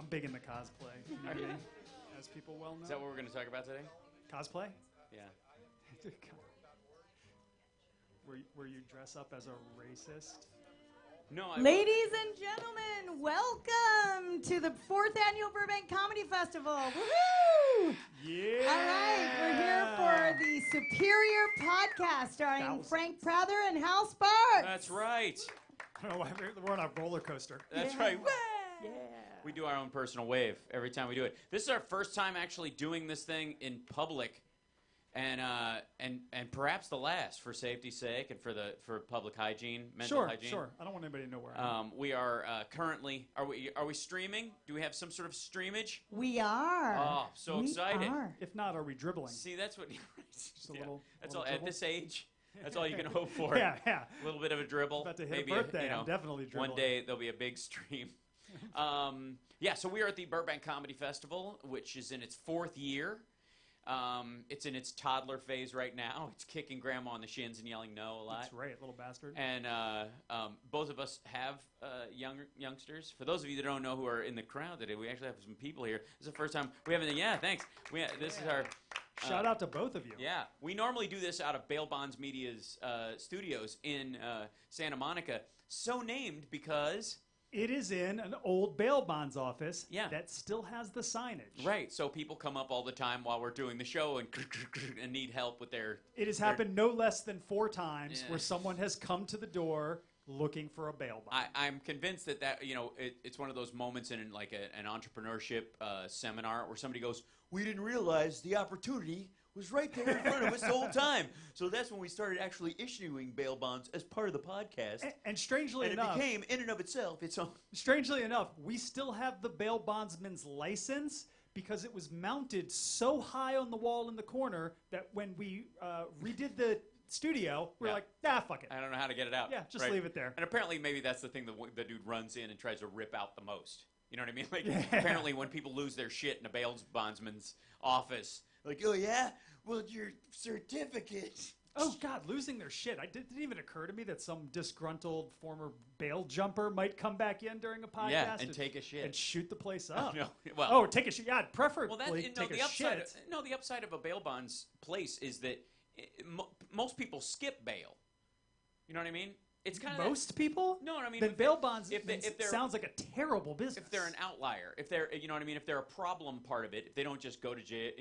I'm big into cosplay, community, as people well know. Is that what we're going to talk about today? Cosplay? Yeah. Where you dress up as a racist? No. Ladies and gentlemen, welcome to the 4th Annual Burbank Comedy Festival. Woohoo! Yeah! All right, we're here for the Superior Podcast starring Frank Prather and Hal Sparks. That's right. I don't know why we're on a roller coaster. That's right. Yeah. We do our own personal wave every time we do it. This is our first time actually doing this thing in public, and perhaps the last for safety's sake and for public hygiene, mental hygiene. Sure. I don't want anybody to know where I am. We are currently. Are we streaming? Do we have some sort of streamage? We are. Oh, so excited! If not, are we dribbling? See, that's what. Just a little. That's little all. At dribble? this age, that's all you can hope for. Yeah. A little bit of a dribble. About to hit Maybe a birthday. I'm definitely dribbling. One day there'll be a big stream. So we are at the Burbank Comedy Festival, which is in its 4th year. It's in its toddler phase right now. It's kicking grandma on the shins and yelling no a lot. That's right, little bastard. And both of us have youngsters. For those of you that don't know who are in the crowd today, we actually have some people here. This is the first time we haven't. Yeah, thanks. This is our. Shout out to both of you. Yeah, we normally do this out of Bail Bonds Media's studios in Santa Monica, so named because it is in an old bail bonds office that still has the signage. Right, so people come up all the time while we're doing the show and need help with their. It has happened no less than 4 times where someone has come to the door looking for a bail bond. I'm convinced that it's one of those moments in like an entrepreneurship seminar where somebody goes, "We didn't realize the opportunity was right there in front of us the whole time." So that's when we started actually issuing bail bonds as part of the podcast. And strangely enough, it became in and of itself its own. Strangely enough, we still have the bail bondsman's license because it was mounted so high on the wall in the corner that when we redid the studio, we're like, fuck it. I don't know how to get it out. Yeah, just leave it there. And apparently maybe that's the thing the dude runs in and tries to rip out the most. You know what I mean? Like apparently when people lose their shit in a bail bondsman's office, like, "Oh yeah? Well, your certificate." Oh God, losing their shit. It didn't even occur to me that some disgruntled former bail jumper might come back in during a podcast and take a shit. And shoot the place up. No, well, take a shit. Yeah, preferably take a shit. The upside of a bail bonds place is that most people skip bail. You know what I mean? It's kind of most people. No, I mean, then bail bonds. If sounds like a terrible business. If they're an outlier, if they're, you know what I mean, if they're a problem part of it, if they don't just go to jail,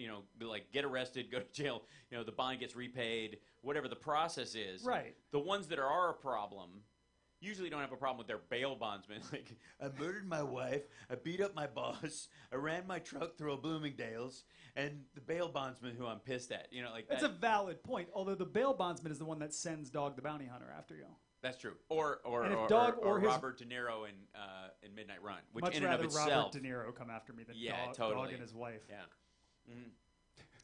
like get arrested, go to jail, the bond gets repaid, whatever the process is. Right. The ones that are a problem usually don't have a problem with their bail bondsman. Like, I murdered my wife, I beat up my boss, I ran my truck through a Bloomingdale's, and the bail bondsman who I'm pissed at. That's a valid point. Although the bail bondsman is the one that sends Dog the Bounty Hunter after you. That's true. Or Robert De Niro in Midnight Run, which much in and rather of itself, Robert De Niro come after me than Dog and his wife. Yeah. Mm-hmm.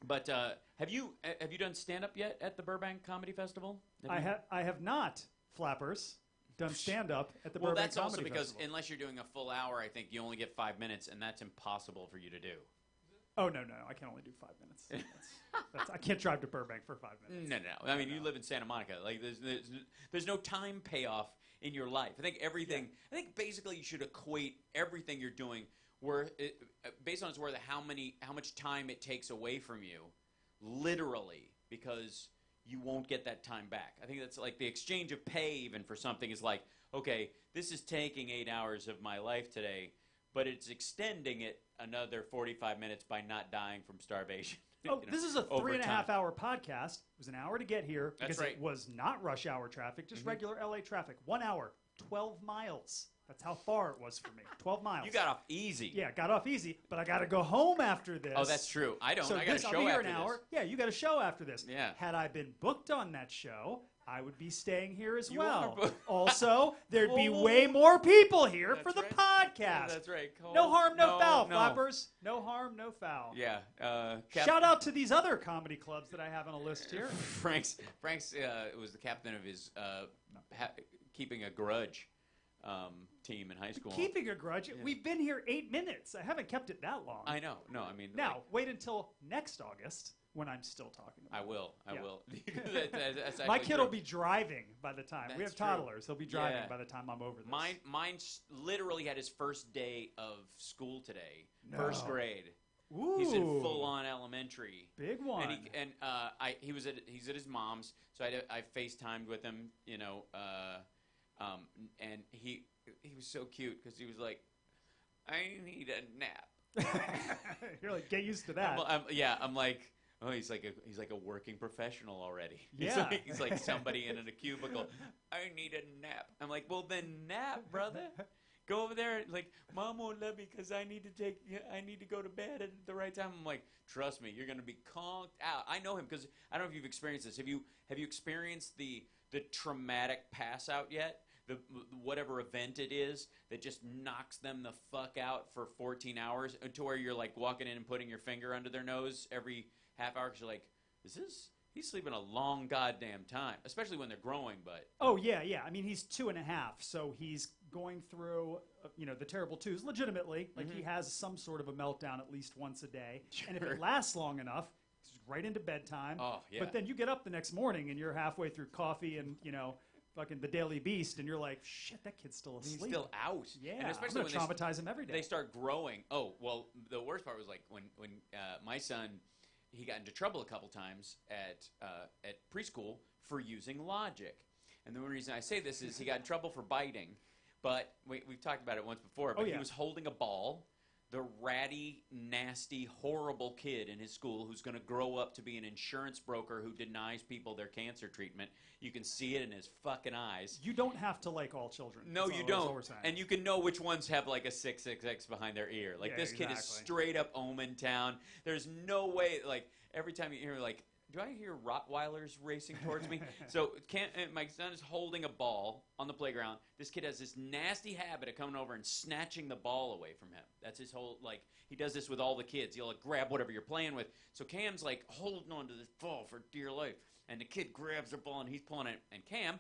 But have you done stand up yet at the Burbank Comedy Festival? I have not, Flappers, done stand up at the Burbank Comedy Festival. Well, that's also because unless you're doing a full hour, I think you only get 5 minutes, and that's impossible for you to do. Oh, no. I can only do 5 minutes. I can't drive to Burbank for 5 minutes. No. I mean, you live in Santa Monica. Like, there's no time payoff in your life. I think everything. Yeah. I think basically you should equate everything you're doing based on how much time it takes away from you, literally, because you won't get that time back. I think that's like the exchange of pay even for something is like, okay, this is taking 8 hours of my life today, but it's extending it another 45 minutes by not dying from starvation. This is a 3.5 hour podcast. It was an hour to get here because That's right. It was not rush hour traffic, just regular LA traffic. 1 hour, 12 miles. That's how far it was for me. 12 miles. You got off easy. Yeah, got off easy, but I got to go home after this. Oh, that's true. I don't. So I got a show I'll be here after an hour. this. Yeah, you got a show after this. Yeah. Had I been booked on that show, I would be staying here as You well. are Also, there'd be way more people here That's for the right. podcast. Yeah, that's right. No harm, no foul, Flappers. No harm, no foul. Yeah. Shout out to these other comedy clubs that I have on a list here. Frank's was the captain of his keeping a grudge team in high school. Keeping a grudge? We've been here 8 minutes. I haven't kept it that long. I know. No, I mean. Now, wait until next August when I'm still talking about I will. I Yeah. will. That's My actually kid true. will be driving by the time. We That's have true. toddlers. He'll be driving Yeah. by the time I'm over this. Mine literally had his first day of school today. No. First grade. Ooh. He's in full-on elementary. Big one. He's at his mom's, so I FaceTimed with him, and he was so cute because he was like, I need a nap. You're like, get used to that. I'm like, oh, he's like a working professional already. Yeah. He's like somebody in a cubicle. I need a nap. I'm like, well then nap, brother. Go over there. Like, Mom won't let me because I need to go to bed at the right time. I'm like, trust me, you're gonna be conked out. I know him because I don't know if you've experienced this. Have you experienced the traumatic pass out yet? The whatever event it is that just knocks them the fuck out for 14 hours to where you're like walking in and putting your finger under their nose every half hour because you're like, he's sleeping a long goddamn time, especially when they're growing. But oh yeah. I mean, he's 2.5, so he's going through the terrible twos legitimately. Like he has some sort of a meltdown at least once a day, and if it lasts long enough, it's right into bedtime. Oh yeah. But then you get up the next morning and you're halfway through coffee and fucking the Daily Beast, and you're like, shit, that kid's still asleep. He's still out. Yeah, and especially I'm gonna traumatize him every day. They start growing. Oh well, the worst part was like when my son, he got into trouble a couple times at preschool for using logic, and the only reason I say this is he got in trouble for biting, but we've talked about it once before. But he was holding a ball. The ratty, nasty, horrible kid in his school who's going to grow up to be an insurance broker who denies people their cancer treatment. You can see it in his fucking eyes. You don't have to like all children. No, That's you all don't. we're saying. And you can know which ones have like a 666 behind their ear. Like this kid is straight up Omen Town. There's no way, like every time you hear like, do I hear Rottweilers racing towards me? So my son is holding a ball on the playground. This kid has this nasty habit of coming over and snatching the ball away from him. That's his whole, like, he does this with all the kids. He'll like, grab whatever you're playing with. So Cam's like holding on to this ball for dear life. And the kid grabs the ball and he's pulling it. And Cam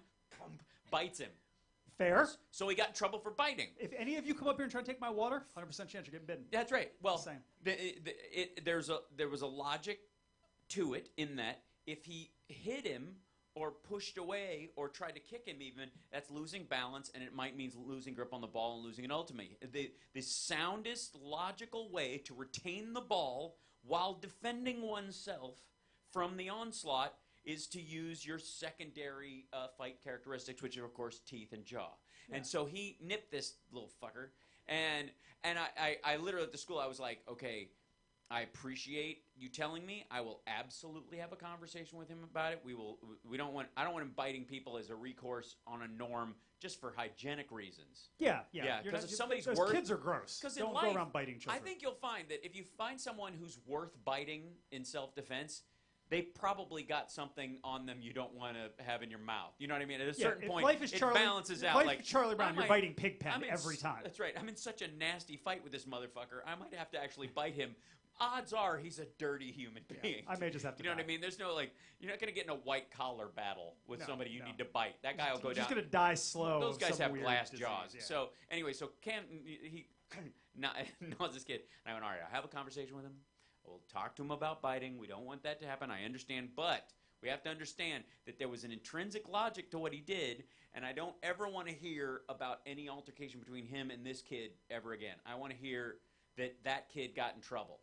bites him. Fair. So he got in trouble for biting. If any of you come up here and try to take my water, 100% chance you're getting bitten. That's right. Well, Same. there was a logic to it in that if he hit him or pushed away or tried to kick him even, that's losing balance and it might mean losing grip on the ball and losing it ultimately. The soundest logical way to retain the ball while defending oneself from the onslaught is to use your secondary fight characteristics, which are, of course, teeth and jaw. Yeah. And so he nipped this little fucker, and I literally at the school, I was like, okay, I appreciate you telling me. I will absolutely have a conversation with him about it. I don't want him biting people as a recourse on a norm just for hygienic reasons. Yeah. Because if somebody's those kids are gross. Don't go around biting children. I think you'll find that if you find someone who's worth biting in self-defense, they probably got something on them you don't want to have in your mouth. You know what I mean? At a certain point, it balances out. Like Charlie Brown, you're biting Pigpen every time. That's right. I'm in such a nasty fight with this motherfucker. I might have to actually bite him. Odds are he's a dirty human being. I may just have to. You know what I mean? There's no you're not going to get in a white collar battle with somebody you need to bite. That guy will go down. He's going to die slow. Those guys have glass jaws. Yeah. So anyway, Cam he knows this kid, and I went, all right, I'll have a conversation with him. We'll talk to him about biting. We don't want that to happen. I understand, but we have to understand that there was an intrinsic logic to what he did, and I don't ever want to hear about any altercation between him and this kid ever again. I want to hear that kid got in trouble.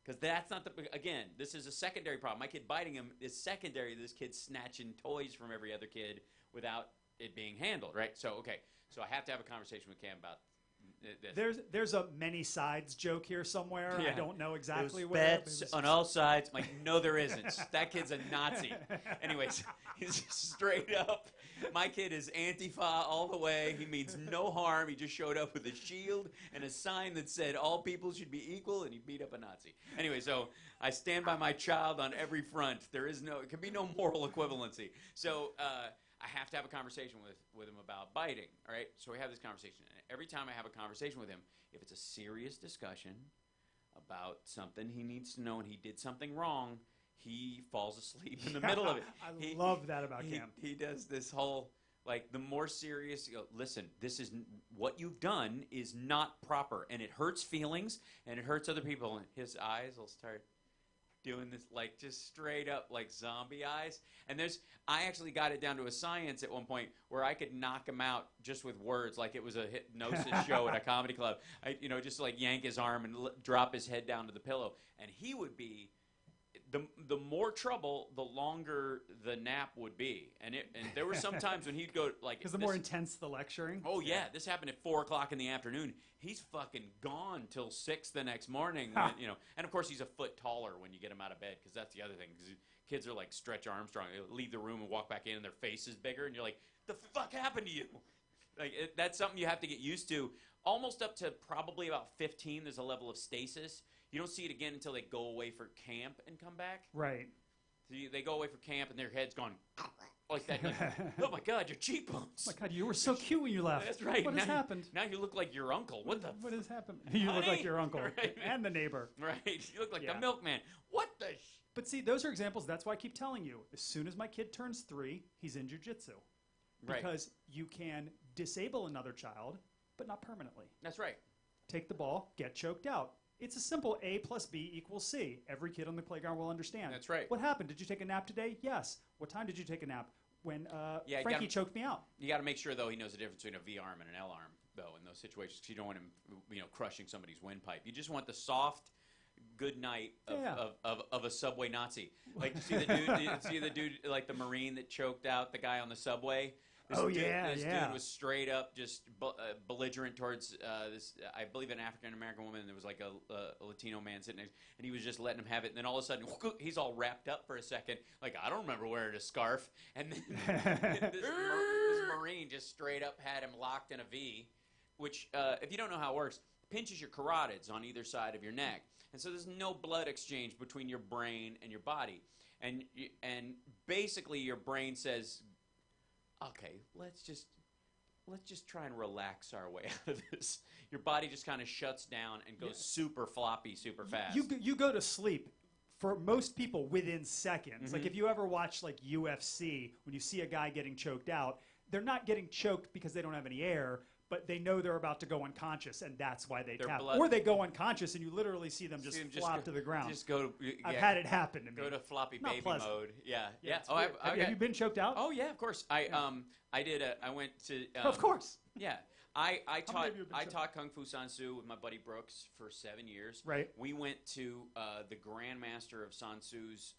Because that's not again, this is a secondary problem. My kid biting him is secondary to this kid snatching toys from every other kid without it being handled, right? So I have to have a conversation with Cam about this. There's a many sides joke here somewhere. Yeah. I don't know exactly There's where. Bets on all sides. I'm like, no, there isn't. That kid's a Nazi. Anyways, he's straight up. My kid is Antifa all the way. He means no harm. He just showed up with a shield and a sign that said all people should be equal, and he beat up a Nazi. Anyway, so I stand by my child on every front. It can be no moral equivalency. So I have to have a conversation with him about biting, all right? So we have this conversation. And every time I have a conversation with him, if it's a serious discussion about something he needs to know and he did something wrong, he falls asleep in the middle of it. I love that about Cam. He does this whole, Like, the more serious, listen, what you've done is not proper, and it hurts feelings, and it hurts other people, and his eyes will start doing this, like, just straight up, like, zombie eyes. And I actually got it down to a science at one point where I could knock him out just with words, like it was a hypnosis show at a comedy club. Just like yank his arm and drop his head down to the pillow, and he would be. The more trouble, the longer the nap would be, and there were some times when he'd go like because the more intense the lecturing. Oh yeah, this happened at 4:00 in the afternoon. He's fucking gone till 6 the next morning. When, and of course he's a foot taller when you get him out of bed, because that's the other thing. Because kids are like Stretch Armstrong. They leave the room and walk back in, and their face is bigger, and you're like, the fuck happened to you? Like that's something you have to get used to. Almost up to probably about 15, there's a level of stasis. You don't see it again until they go away for camp and come back. Right. So they go away for camp and their head's gone like that. Like, oh my God, your cheekbones. Oh my God, you were so cute when you left. That's right. What has happened? Now you look like your uncle. What has happened? You look like your uncle right. and the neighbor. Right. You look like the milkman. What the? But see, those are examples. That's why I keep telling you. As soon as my kid turns 3, he's in jiu-jitsu. Right. Because you can disable another child, but not permanently. That's right. Take the ball, get choked out. It's a simple A plus B equals C. Every kid on the playground will understand. That's right. What happened? Did you take a nap today? Yes. What time did you take a nap? When Frankie choked me out. You got to make sure, though, he knows the difference between a V arm and an L arm, though, in those situations, because you don't want him, crushing somebody's windpipe. You just want the soft good night of a subway Nazi. Like, see the dude, like the Marine that choked out the guy on the subway? This dude was straight up just belligerent towards this, I believe, an African-American woman, and there was like a Latino man sitting next, and he was just letting him have it, and then all of a sudden, he's all wrapped up for a second, like, I don't remember wearing a scarf, and then this Marine just straight up had him locked in a V, which, if you don't know how it works, pinches your carotids on either side of your neck, and so there's no blood exchange between your brain and your body, and basically your brain says, okay, let's just try and relax our way out of this. Your body just kind of shuts down and goes super floppy, super fast. You go to sleep, for most people, within seconds. Like, if you ever watch, like, UFC, when you see a guy getting choked out, they're not getting choked because they don't have any air, but they know they're about to go unconscious, and that's why they tap. Or they go unconscious, and you literally see them just flop to the ground. Just go to, I've had it happen to me. Go to floppy baby mode. Yeah. Oh, have you been choked out? Oh yeah, of course. I went to. Of course. Yeah. I taught Kung Fu San Soo with my buddy Brooks for 7 years. Right. We went to the Grandmaster of San Soo's.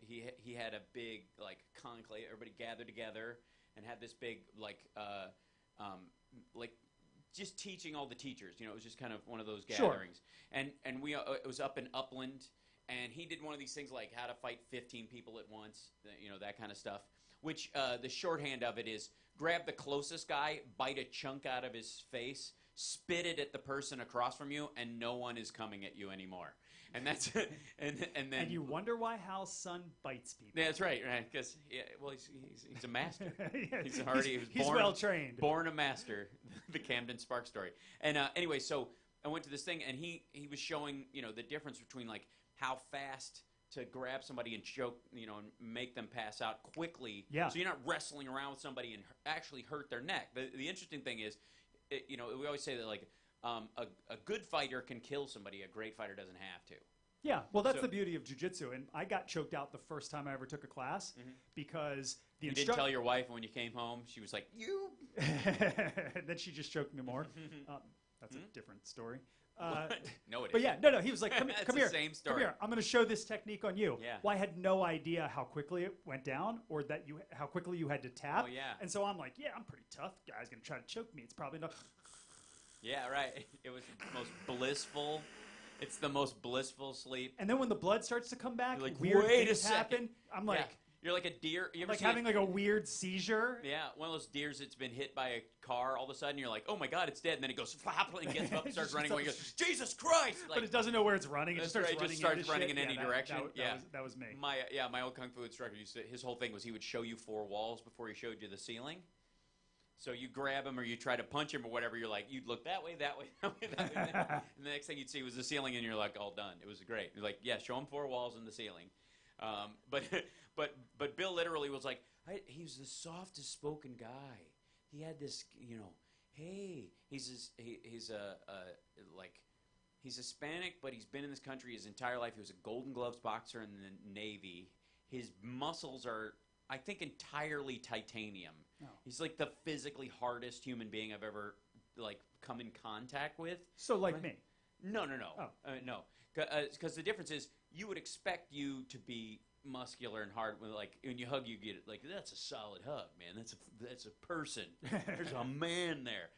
He had a big like conclave. Everybody gathered together and had this big like just teaching all the teachers. It was just kind of one of those gatherings. Sure. And we it was up in Upland, and he did one of these things like how to fight 15 people at once. That kind of stuff. Which the shorthand of it is grab the closest guy, bite a chunk out of his face, spit it at the person across from you, and no one is coming at you anymore. And that's and then. And you wonder why Hal's son bites people. Yeah, that's right. Because he's a master. He's well trained. Born a master. The Camden Spark story. And anyway, so I went to this thing, and he was showing the difference between like how fast to grab somebody and choke, and make them pass out quickly. Yeah. So you're not wrestling around with somebody and actually hurt their neck. The interesting thing is, we always say that like a good fighter can kill somebody. A great fighter doesn't have to. Yeah. Well, that's the beauty of jiu-jitsu. And I got choked out the first time I ever took a class because the instructor. You didn't tell your wife when you came home. She was like, "You." And then she just choked me more. That's a different story. No, it but isn't. no, he was like, come here, same story. Come here. I'm going to show this technique on you. Yeah. Well, I had no idea how quickly it went down or how quickly you had to tap. Oh, yeah. And so I'm like, yeah, I'm pretty tough. Guy's going to try to choke me. It's probably not. Yeah, right. It was the most blissful. It's the most blissful sleep. And then when the blood starts to come back, like, weird things happen. I'm like... Yeah. You're like a deer. You ever like having like a weird seizure. Yeah, one of those deers that's been hit by a car. All of a sudden, you're like, "Oh my God, it's dead!" And then it goes flap and gets up and starts running away. Goes, "Jesus Christ!" Like, but it doesn't know where it's running. It just starts running in any direction. That was me. My old kung fu instructor used to. His whole thing was he would show you 4 walls before he showed you the ceiling. So you grab him or you try to punch him or whatever. You're like, you'd look that way, that way, that way, that way. And the next thing you'd see was the ceiling, and you're like, all done. It was great. You're like, yeah, show him 4 walls and the ceiling. But Bill literally was like, he was the softest spoken guy. He had this, hey, he's Hispanic, but he's been in this country his entire life. He was a Golden Gloves boxer in the Navy. His muscles are, I think, entirely titanium. Oh. He's like the physically hardest human being I've ever come in contact with. So like me. No. Oh. No. Because the difference is you would expect you to be muscular and hard. When you hug, you get it. Like, that's a solid hug, man. That's a person. There's a man there.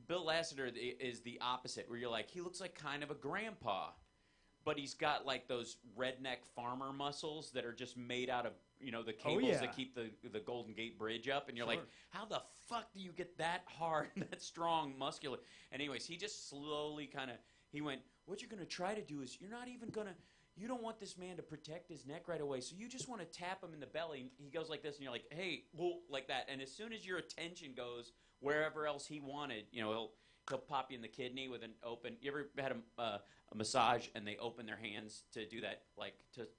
Bill Lassiter is the opposite, where you're like, he looks like kind of a grandpa, but he's got like those redneck farmer muscles that are just made out of the cables that keep the Golden Gate Bridge up, and you're like, how the fuck do you get that hard, that strong, muscular? And anyways, he just slowly he went, what you're gonna try to do is you don't want this man to protect his neck right away, so you just want to tap him in the belly. He goes like this, and you're like, hey, well, like that. And as soon as your attention goes wherever else he wanted, he'll pop you in the kidney with an open. You ever had a massage and they open their hands to do that,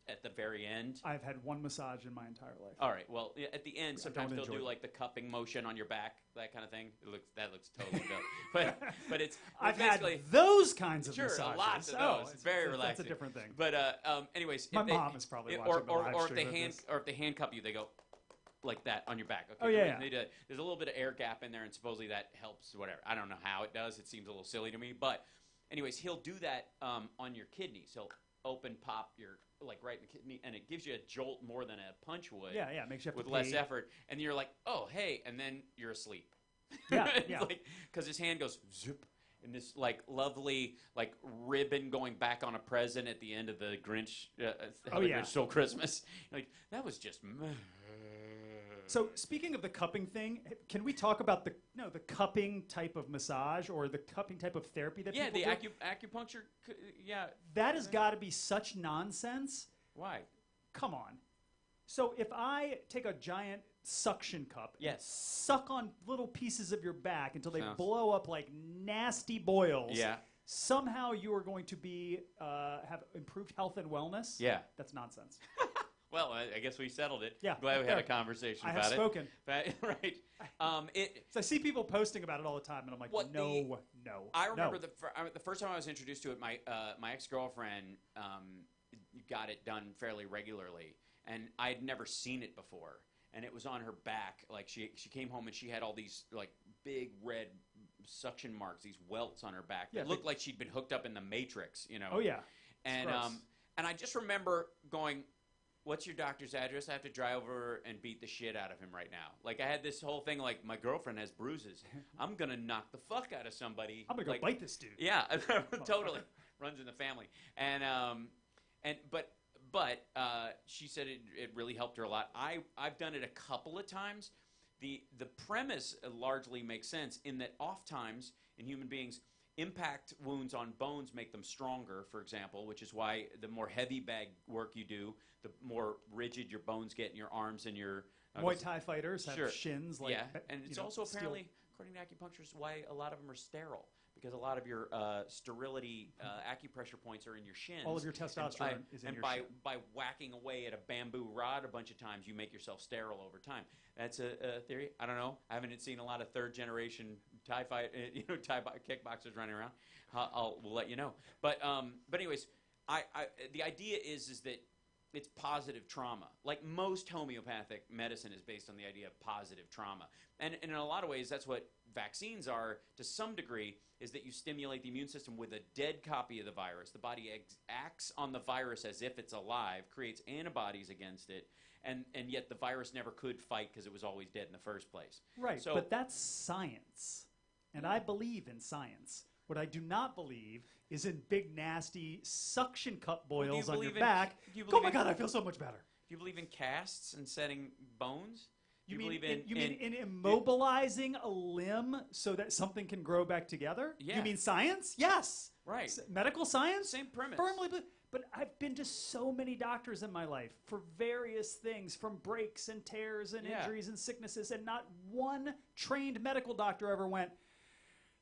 at the very end? I've had one massage in my entire life. All right. Well, at the end, sometimes they'll do the cupping motion on your back, that kind of thing. That looks totally dope. But it's I've had basically those kinds of massages. a lot of those. It's very relaxing. That's a different thing. But anyways, my mom is probably watching the live or stream if they handcuff you, they go like that on your back. Okay. Oh yeah. There's a little bit of air gap in there, and supposedly that helps. Whatever. I don't know how it does. It seems a little silly to me, but anyways, he'll do that on your kidneys. He'll pop your right in the kidney, and it gives you a jolt more than a punch would. Yeah, makes you have with to less pee. effort, and you're like, oh hey, and then you're asleep. Yeah. Because his hand goes zip. And this lovely ribbon going back on a present at the end of the Grinch. Grinch Stole Christmas. That was just. So speaking of the cupping thing, can we talk about the cupping type of massage or the cupping type of therapy that people do? Acupuncture. Yeah, that has got to be such nonsense. Why? Come on. So if I take a giant suction cup and suck on little pieces of your back until they blow up like nasty boils, somehow you are going to be have improved health and wellness. Yeah, that's nonsense. Well, I guess we settled it. Yeah, glad we had a conversation about it. I have spoken. Right. So I see people posting about it all the time, and I'm like, no. I remember the first time I was introduced to it. My ex-girlfriend got it done fairly regularly, and I had never seen it before. And it was on her back. She came home and she had all these big red suction marks, these welts on her back. It looked like she'd been hooked up in the Matrix, Oh yeah. And I just remember going, "What's your doctor's address? I have to drive over and beat the shit out of him right now." I had this whole thing my girlfriend has bruises. I'm gonna knock the fuck out of somebody. I'm gonna go bite this dude. Yeah, totally. Runs in the family. But she said it really helped her a lot. I've done it a couple of times. The premise largely makes sense in that oftentimes in human beings, impact wounds on bones make them stronger, for example, which is why the more heavy bag work you do, the more rigid your bones get in your arms and your... Muay Thai fighters have shins. And it's also apparently, according to acupuncturists, why a lot of them are sterile. Because a lot of your sterility acupressure points are in your shins. All of your testosterone is in your shin. And by whacking away at a bamboo rod a bunch of times, you make yourself sterile over time. That's a theory. I don't know. I haven't seen a lot of third generation Thai kickboxers running around. We'll let you know. But anyways, the idea is that it's positive trauma. Like most homeopathic medicine is based on the idea of positive trauma. And in a lot of ways, that's what vaccines are to some degree, is that you stimulate the immune system with a dead copy of the virus. The body acts on the virus as if it's alive, creates antibodies against it, and yet the virus never could fight because it was always dead in the first place. Right, but that's science. And I believe in science. What I do not believe is in big, nasty suction cup boils on your back. Oh my God, I feel so much better. Do you believe in casts and setting bones? You mean in immobilizing a limb so that something can grow back together? Yeah. You mean science? Yes. Right. Medical science? Same premise. Firmly believe. But I've been to so many doctors in my life for various things, from breaks and tears and injuries and sicknesses, and not one trained medical doctor ever went,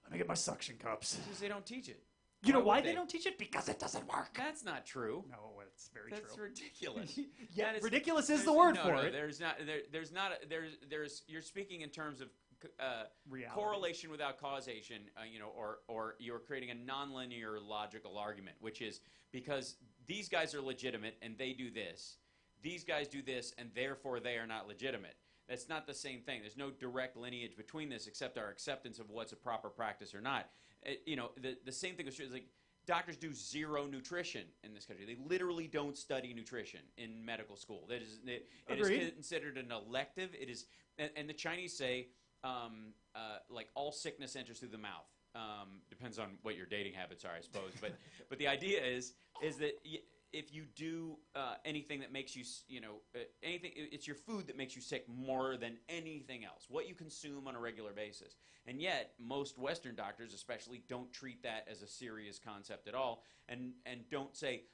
"Let me get my suction cups." Because they don't teach it. You know would why they don't teach it? Because it doesn't work. That's not true. No, it's very That's true. ridiculous. Yeah, That ridiculous is there's- the word no, for no, it. There's not. There's not. There's. You're speaking in terms of Reality. correlation without causation. Or you're creating a nonlinear logical argument, which is because these guys are legitimate and they do this. These guys do this and therefore they are not legitimate. That's not the same thing. There's no direct lineage between this except our acceptance of what's a proper practice or not. The same thing is true. Like, doctors do zero nutrition in this country. They literally don't study nutrition in medical school. It is considered an elective. It is, and the Chinese say, like all sickness enters through the mouth. Depends on what your dating habits are, I suppose. But the idea is that if you do anything that makes you, anything, it's your food that makes you sick more than anything else. What you consume on a regular basis. And yet, most Western doctors, especially, don't treat that as a serious concept at all, and don't say.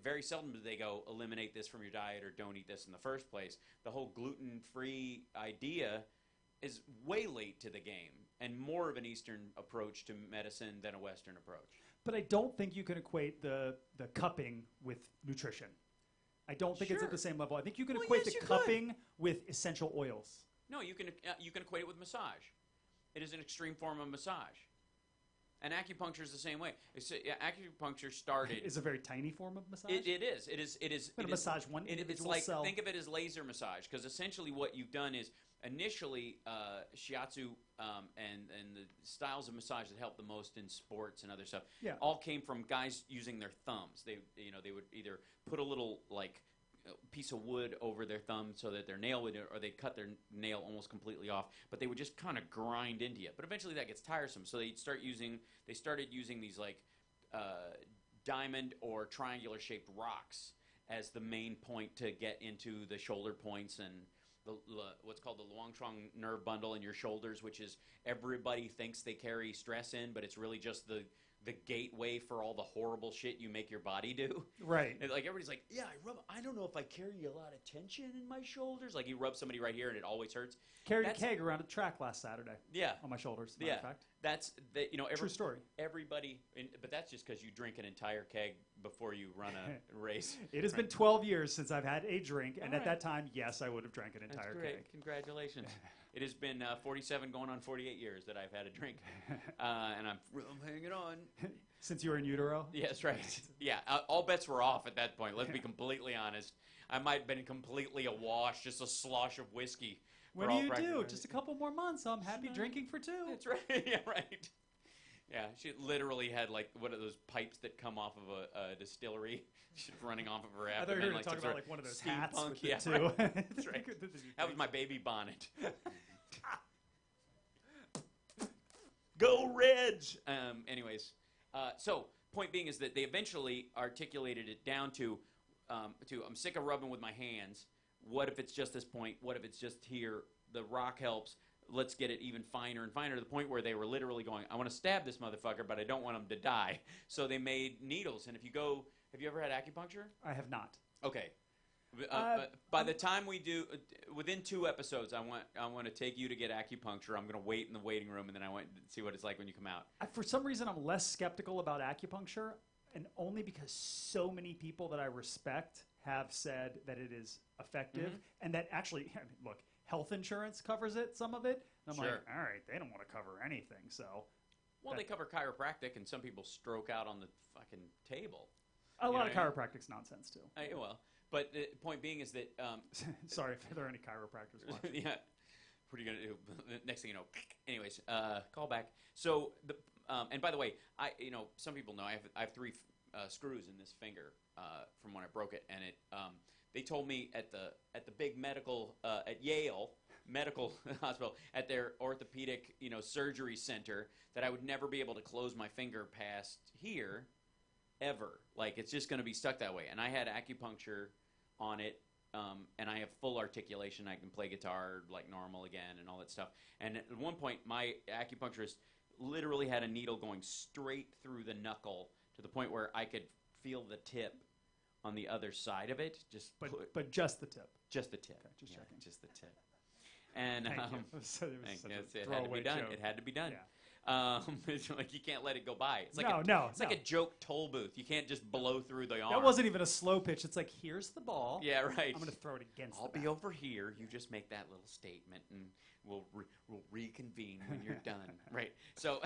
Very seldom do they go eliminate this from your diet or don't eat this in the first place. The whole gluten-free idea is way late to the game and more of an Eastern approach to medicine than a Western approach. But I don't think you can equate the cupping with nutrition. I don't think it's at the same level. I think you can equate the cupping with essential oils. No, you can equate it with massage. It is an extreme form of massage. And acupuncture is the same way. Acupuncture started. Is a very tiny form of massage. It is. But massage one individual It's like cell. think of it as laser massage, because essentially what you've done is initially shiatsu and the styles of massage that help the most in sports and other stuff all came from guys using their thumbs. They would either put a little piece of wood over their thumb so that their nail would, or they'd cut their nail almost completely off, but they would just kind of grind into it. But eventually that gets tiresome, so they started using these diamond or triangular shaped rocks as the main point to get into the shoulder points and what's called the Luangchuang nerve bundle in your shoulders, which is everybody thinks they carry stress in, but it's really just the gateway for all the horrible shit you make your body do. Right. And like everybody's like, yeah, I don't know if I carry a lot of tension in my shoulders. Like you rub somebody right here and it always hurts. Carried a keg around a track last Saturday. Yeah. On my shoulders. Matter of fact. That's true story. Everybody, but that's just because you drink an entire keg before you run a race. It has been 12 years since I've had a drink, and at that time, yes, I would have drank an entire keg. Congratulations. It has been 47 going on 48 years that I've had a drink, and I'm hanging on. Since you were in utero? Yes, right. Yeah, all bets were off at that point. Let's be completely honest. I might have been completely awash, just a slosh of whiskey. What do you do? Just a couple more months. I'm happy drinking for 2. That's right. Yeah, right. Yeah, she literally had like one of those pipes that come off of a distillery, just running off of her abdomen. I thought you were like talking about like one of those hats with yeah, the two. right. That's right. That was my baby bonnet. Go Reds! Anyways, so point being is that they eventually articulated it down to I'm sick of rubbing with my hands. What if it's just this point? What if it's just here? The rock helps. Let's get it even finer and finer to the point where they were literally going, I want to stab this motherfucker, but I don't want him to die. So they made needles. And if you go, have you ever had acupuncture? I have not. Okay. By the time we do, within 2 episodes, I want to take you to get acupuncture. I'm going to wait in the waiting room, and then I want to see what it's like when you come out. For some reason, I'm less skeptical about acupuncture, and only because so many people that I respect have said that it is effective, and that actually, look, health insurance covers it, some of it. And I'm like, all right, they don't want to cover anything, so. Well, they cover chiropractic, and some people stroke out on the fucking table. A lot of chiropractic's nonsense, too. But the point being is that... sorry if there are any chiropractors watching. Yeah. What are you going to do? Next thing you know... Anyways, call back. So, and by the way, some people know I have 3 screws in this finger from when I broke it, and they told me at the big medical at Yale Medical Hospital at their orthopedic surgery center that I would never be able to close my finger past here ever. Like it's just going to be stuck that way. And I had acupuncture on it, and I have full articulation. I can play guitar like normal again and all that stuff. And at one point, my acupuncturist literally had a needle going straight through the knuckle to the point where I could feel the tip on the other side of it. But just the tip. Just the tip. Okay, just checking. Just the tip. And Thank you. it had to be done. Joke. It had to be done. It's like you can't let it go by. It's like it's like a joke toll booth. You can't just blow through the arm. That wasn't even a slow pitch. It's like, here's the ball. Yeah, right. I'm going to throw it against I'll the be bat. over here. You just make that little statement, and we'll reconvene when you're done. Right. So,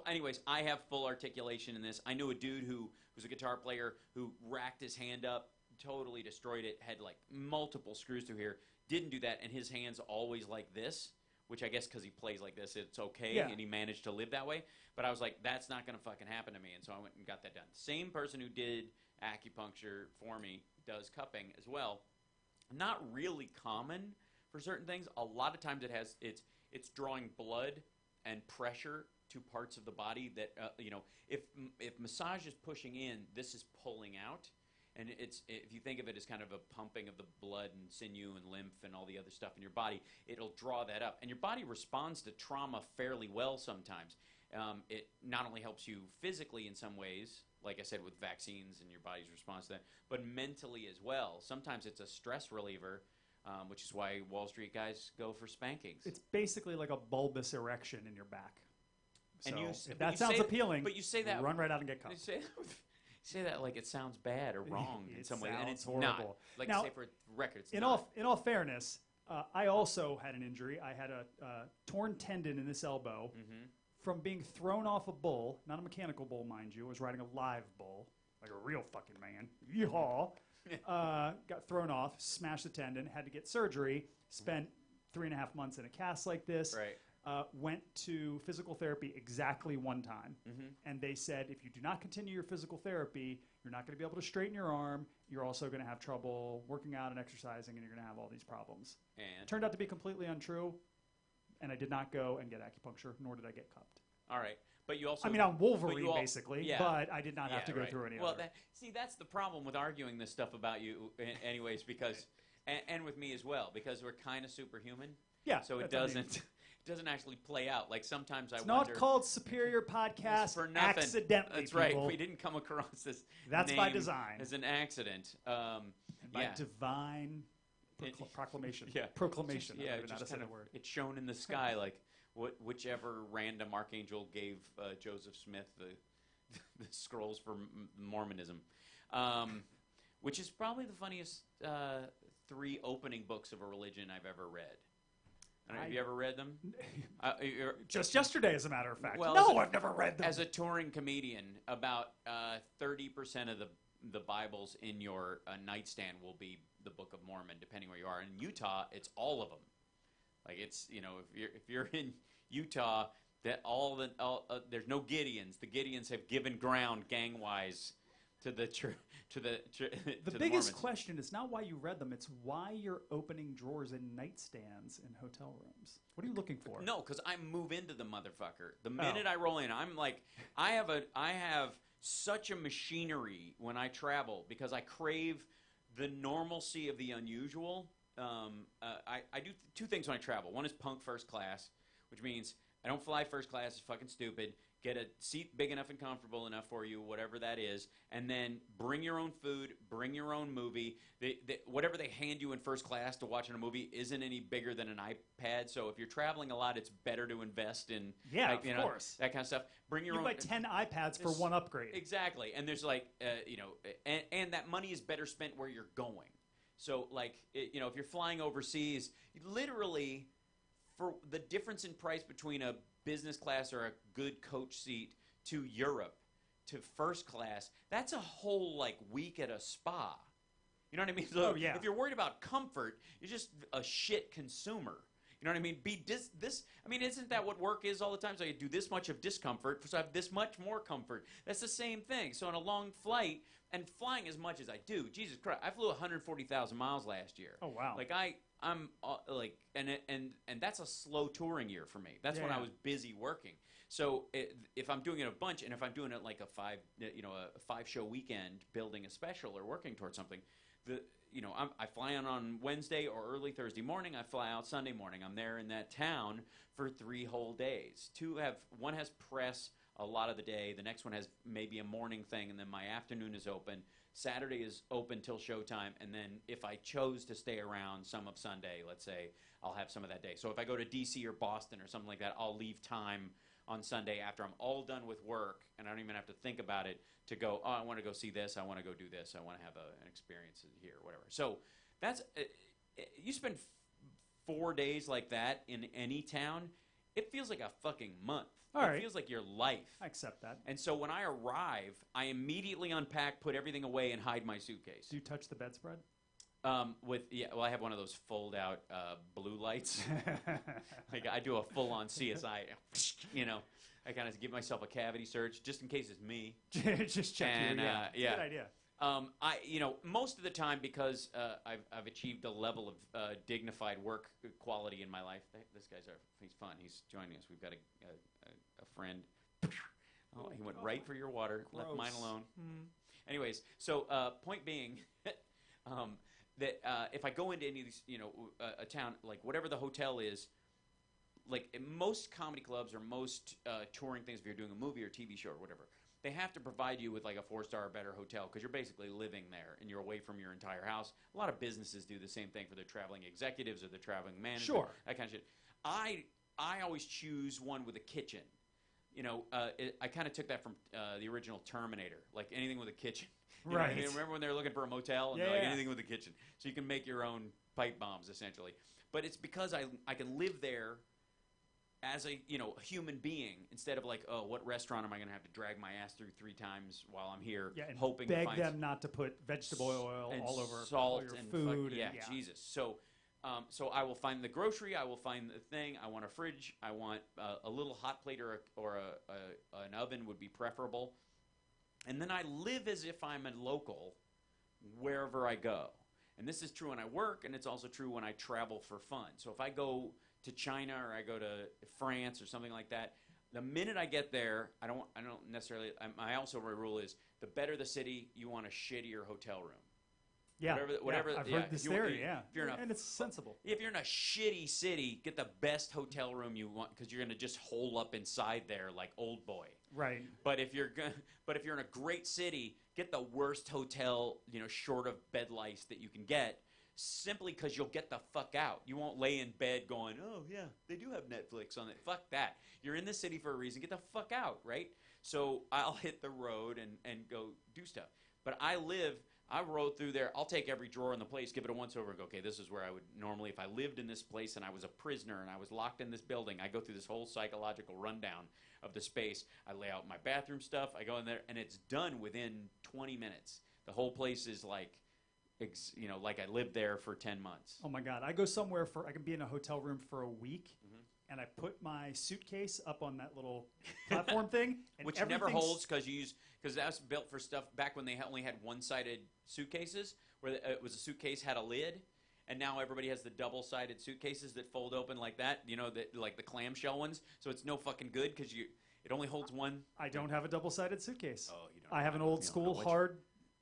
anyways, I have full articulation in this. I knew a dude who was a guitar player who racked his hand up, totally destroyed it, had like multiple screws through here. Didn't do that, and his hand's always like this. Which I guess because he plays like this, it's okay, and he managed to live that way. But I was like, that's not going to fucking happen to me, and so I went and got that done. Same person who did acupuncture for me does cupping as well. Not really common for certain things. A lot of times it's drawing blood and pressure to parts of the body that if massage is pushing in, this is pulling out. And if you think of it as kind of a pumping of the blood and sinew and lymph and all the other stuff in your body, it'll draw that up. And your body responds to trauma fairly well sometimes. It not only helps you physically in some ways, like I said, with vaccines and your body's response to that, but mentally as well. Sometimes it's a stress reliever, which is why Wall Street guys go for spankings. It's basically like a bulbous erection in your back. So And if that sounds appealing, but you say that, run right out and get cupped. Say that like it sounds bad or wrong in some way, and it's horrible. Not. Like now, say for records. In all fairness, I also had an injury. I had a torn tendon in this elbow from being thrown off a bull, not a mechanical bull, mind you. I was riding a live bull, like a real fucking man. Yeehaw! Got thrown off, smashed the tendon, had to get surgery. Spent 3.5 months in a cast like this. Right. Went to physical therapy exactly one time. And they said, if you do not continue your physical therapy, you're not going to be able to straighten your arm. You're also going to have trouble working out and exercising, and you're going to have all these problems. And turned out to be completely untrue, and I did not go and get acupuncture, nor did I get cupped. All right. But you also... I mean, I'm Wolverine, basically, yeah. but I did not have to go through any well, other. See, that's the problem with arguing this stuff about you anyways, because... and with me as well, because we're kind of superhuman. Yeah. So it doesn't actually play out. Like sometimes I it's wonder... It's not called Superior Podcast for nothing. Accidentally, That's people. right. We didn't come across this That's name by design. as an accident. By divine proclamation. Yeah. Proclamation. Yeah, it's just kind of word. It's shown in the sky like whichever random archangel gave Joseph Smith the scrolls for Mormonism, which is probably the funniest 3 opening books of a religion I've ever read. Have you ever read them? Just yesterday, as a matter of fact. Well, no, I've never read them. As a touring comedian, about 30% of the Bibles in your nightstand will be the Book of Mormon, depending where you are. In Utah, it's all of them. Like it's if you're in Utah, that there's no Gideons. The Gideons have given ground gang-wise to the church. The biggest question is not why you read them, it's why you're opening drawers and nightstands in hotel rooms. What are you looking for? No, because I move into the motherfucker. The minute I roll in, I'm like, I have such a machinery when I travel because I crave the normalcy of the unusual. I do 2 things when I travel. One is punk first class, which means I don't fly first class. It's fucking stupid. Get a seat big enough and comfortable enough for you, whatever that is, and then bring your own food, bring your own movie. Whatever they hand you in first class to watch in a movie isn't any bigger than an iPad, so if you're traveling a lot, it's better to invest in of course. That kind of stuff. Bring your own. You buy 10 iPads for 1 upgrade. Exactly, and there's and that money is better spent where you're going. So, if you're flying overseas, literally, for the difference in price between a business class or a good coach seat to Europe to first class, that's a whole week at a spa. You know what I mean? So if you're worried about comfort, you're just a shit consumer. You know what I mean? Isn't that what work is all the time? So you do this much of discomfort, so I have this much more comfort. That's the same thing. So on a long flight, and flying as much as I do, Jesus Christ, I flew 140,000 miles last year. Oh wow! I'm and that's a slow touring year for me. That's when I was busy working. So if I'm doing it a bunch, and if I'm doing it like a 5-show weekend, building a special or working towards something, I fly on Wednesday or early Thursday morning. I fly out Sunday morning. I'm there in that town for 3 whole days. One has press a lot of the day. The next one has maybe a morning thing, and then my afternoon is open. Saturday is open till showtime, and then if I chose to stay around some of Sunday, let's say, I'll have some of that day. So if I go to D.C. or Boston or something like that, I'll leave time on Sunday after I'm all done with work and I don't even have to think about it to go, oh, I want to go see this, I want to go do this, I want to have an experience here, whatever. So that's you spend 4 days like that in any town, it feels like a fucking month. It feels like your life. I accept that. And so when I arrive, I immediately unpack, put everything away, and hide my suitcase. Do you touch the bedspread? I have one of those fold-out blue lights. Like I do a full-on CSI. You know, I kind of give myself a cavity search just in case it's me. Just check and, you. yeah. Good idea. Most of the time because I've achieved a level of dignified work quality in my life. This guy's he's fun. He's joining us. We've got a friend. Oh, he went right for your water. Gross. Left mine alone. Anyways, so point being. That if I go into any of these, a town, like whatever the hotel is, like in most comedy clubs or most touring things, if you're doing a movie or TV show or whatever, they have to provide you with like a 4-star or better hotel because you're basically living there and you're away from your entire house. A lot of businesses do the same thing for their traveling executives or their traveling managers. Sure. That kind of shit. I always choose one with a kitchen. I kind of took that from the original Terminator, like anything with a kitchen. You know what I mean? Remember when they were looking for a motel and they're like anything with a kitchen, so you can make your own pipe bombs essentially. But it's because I can live there as a human being instead of like, oh, what restaurant am I going to have to drag my ass through 3 times while I'm here, and hoping beg to find them not to put vegetable oil all over salt all your and food. Jesus. So I will find the grocery. I will find the thing. I want a fridge. I want a little hot plate or an oven would be preferable. And then I live as if I'm a local wherever I go. And this is true when I work, and it's also true when I travel for fun. So if I go to China or I go to France or something like that, the minute I get there, I don't necessarily. My also my rule is the better the city, you want a shittier hotel room. Yeah, whatever. I've heard this theory. And it's sensible. If you're in a shitty city, get the best hotel room you want because you're gonna just hole up inside there like Old Boy. Right. But if you're in a great city, get the worst hotel, short of bed lice that you can get, simply because you'll get the fuck out. You won't lay in bed going, oh yeah, they do have Netflix on it. Fuck that. You're in the city for a reason. Get the fuck out, right? So I'll hit the road and go do stuff. But I rode through there. I'll take every drawer in the place, give it a once over, and go, okay, this is where I would normally, if I lived in this place and I was a prisoner and I was locked in this building, I go through this whole psychological rundown of the space. I lay out my bathroom stuff. I go in there, and it's done within 20 minutes. The whole place is like I lived there for 10 months. Oh my God. I go somewhere I can be in a hotel room for a week, and I put my suitcase up on that little platform thing. And which never holds because that was built for stuff back when they only had one-sided suitcases, where it was a suitcase had a lid, and now everybody has the double-sided suitcases that fold open like that, like the clamshell ones. So it's no fucking good because it only holds one. I don't have a double-sided suitcase. Oh, you don't. I have an old school hard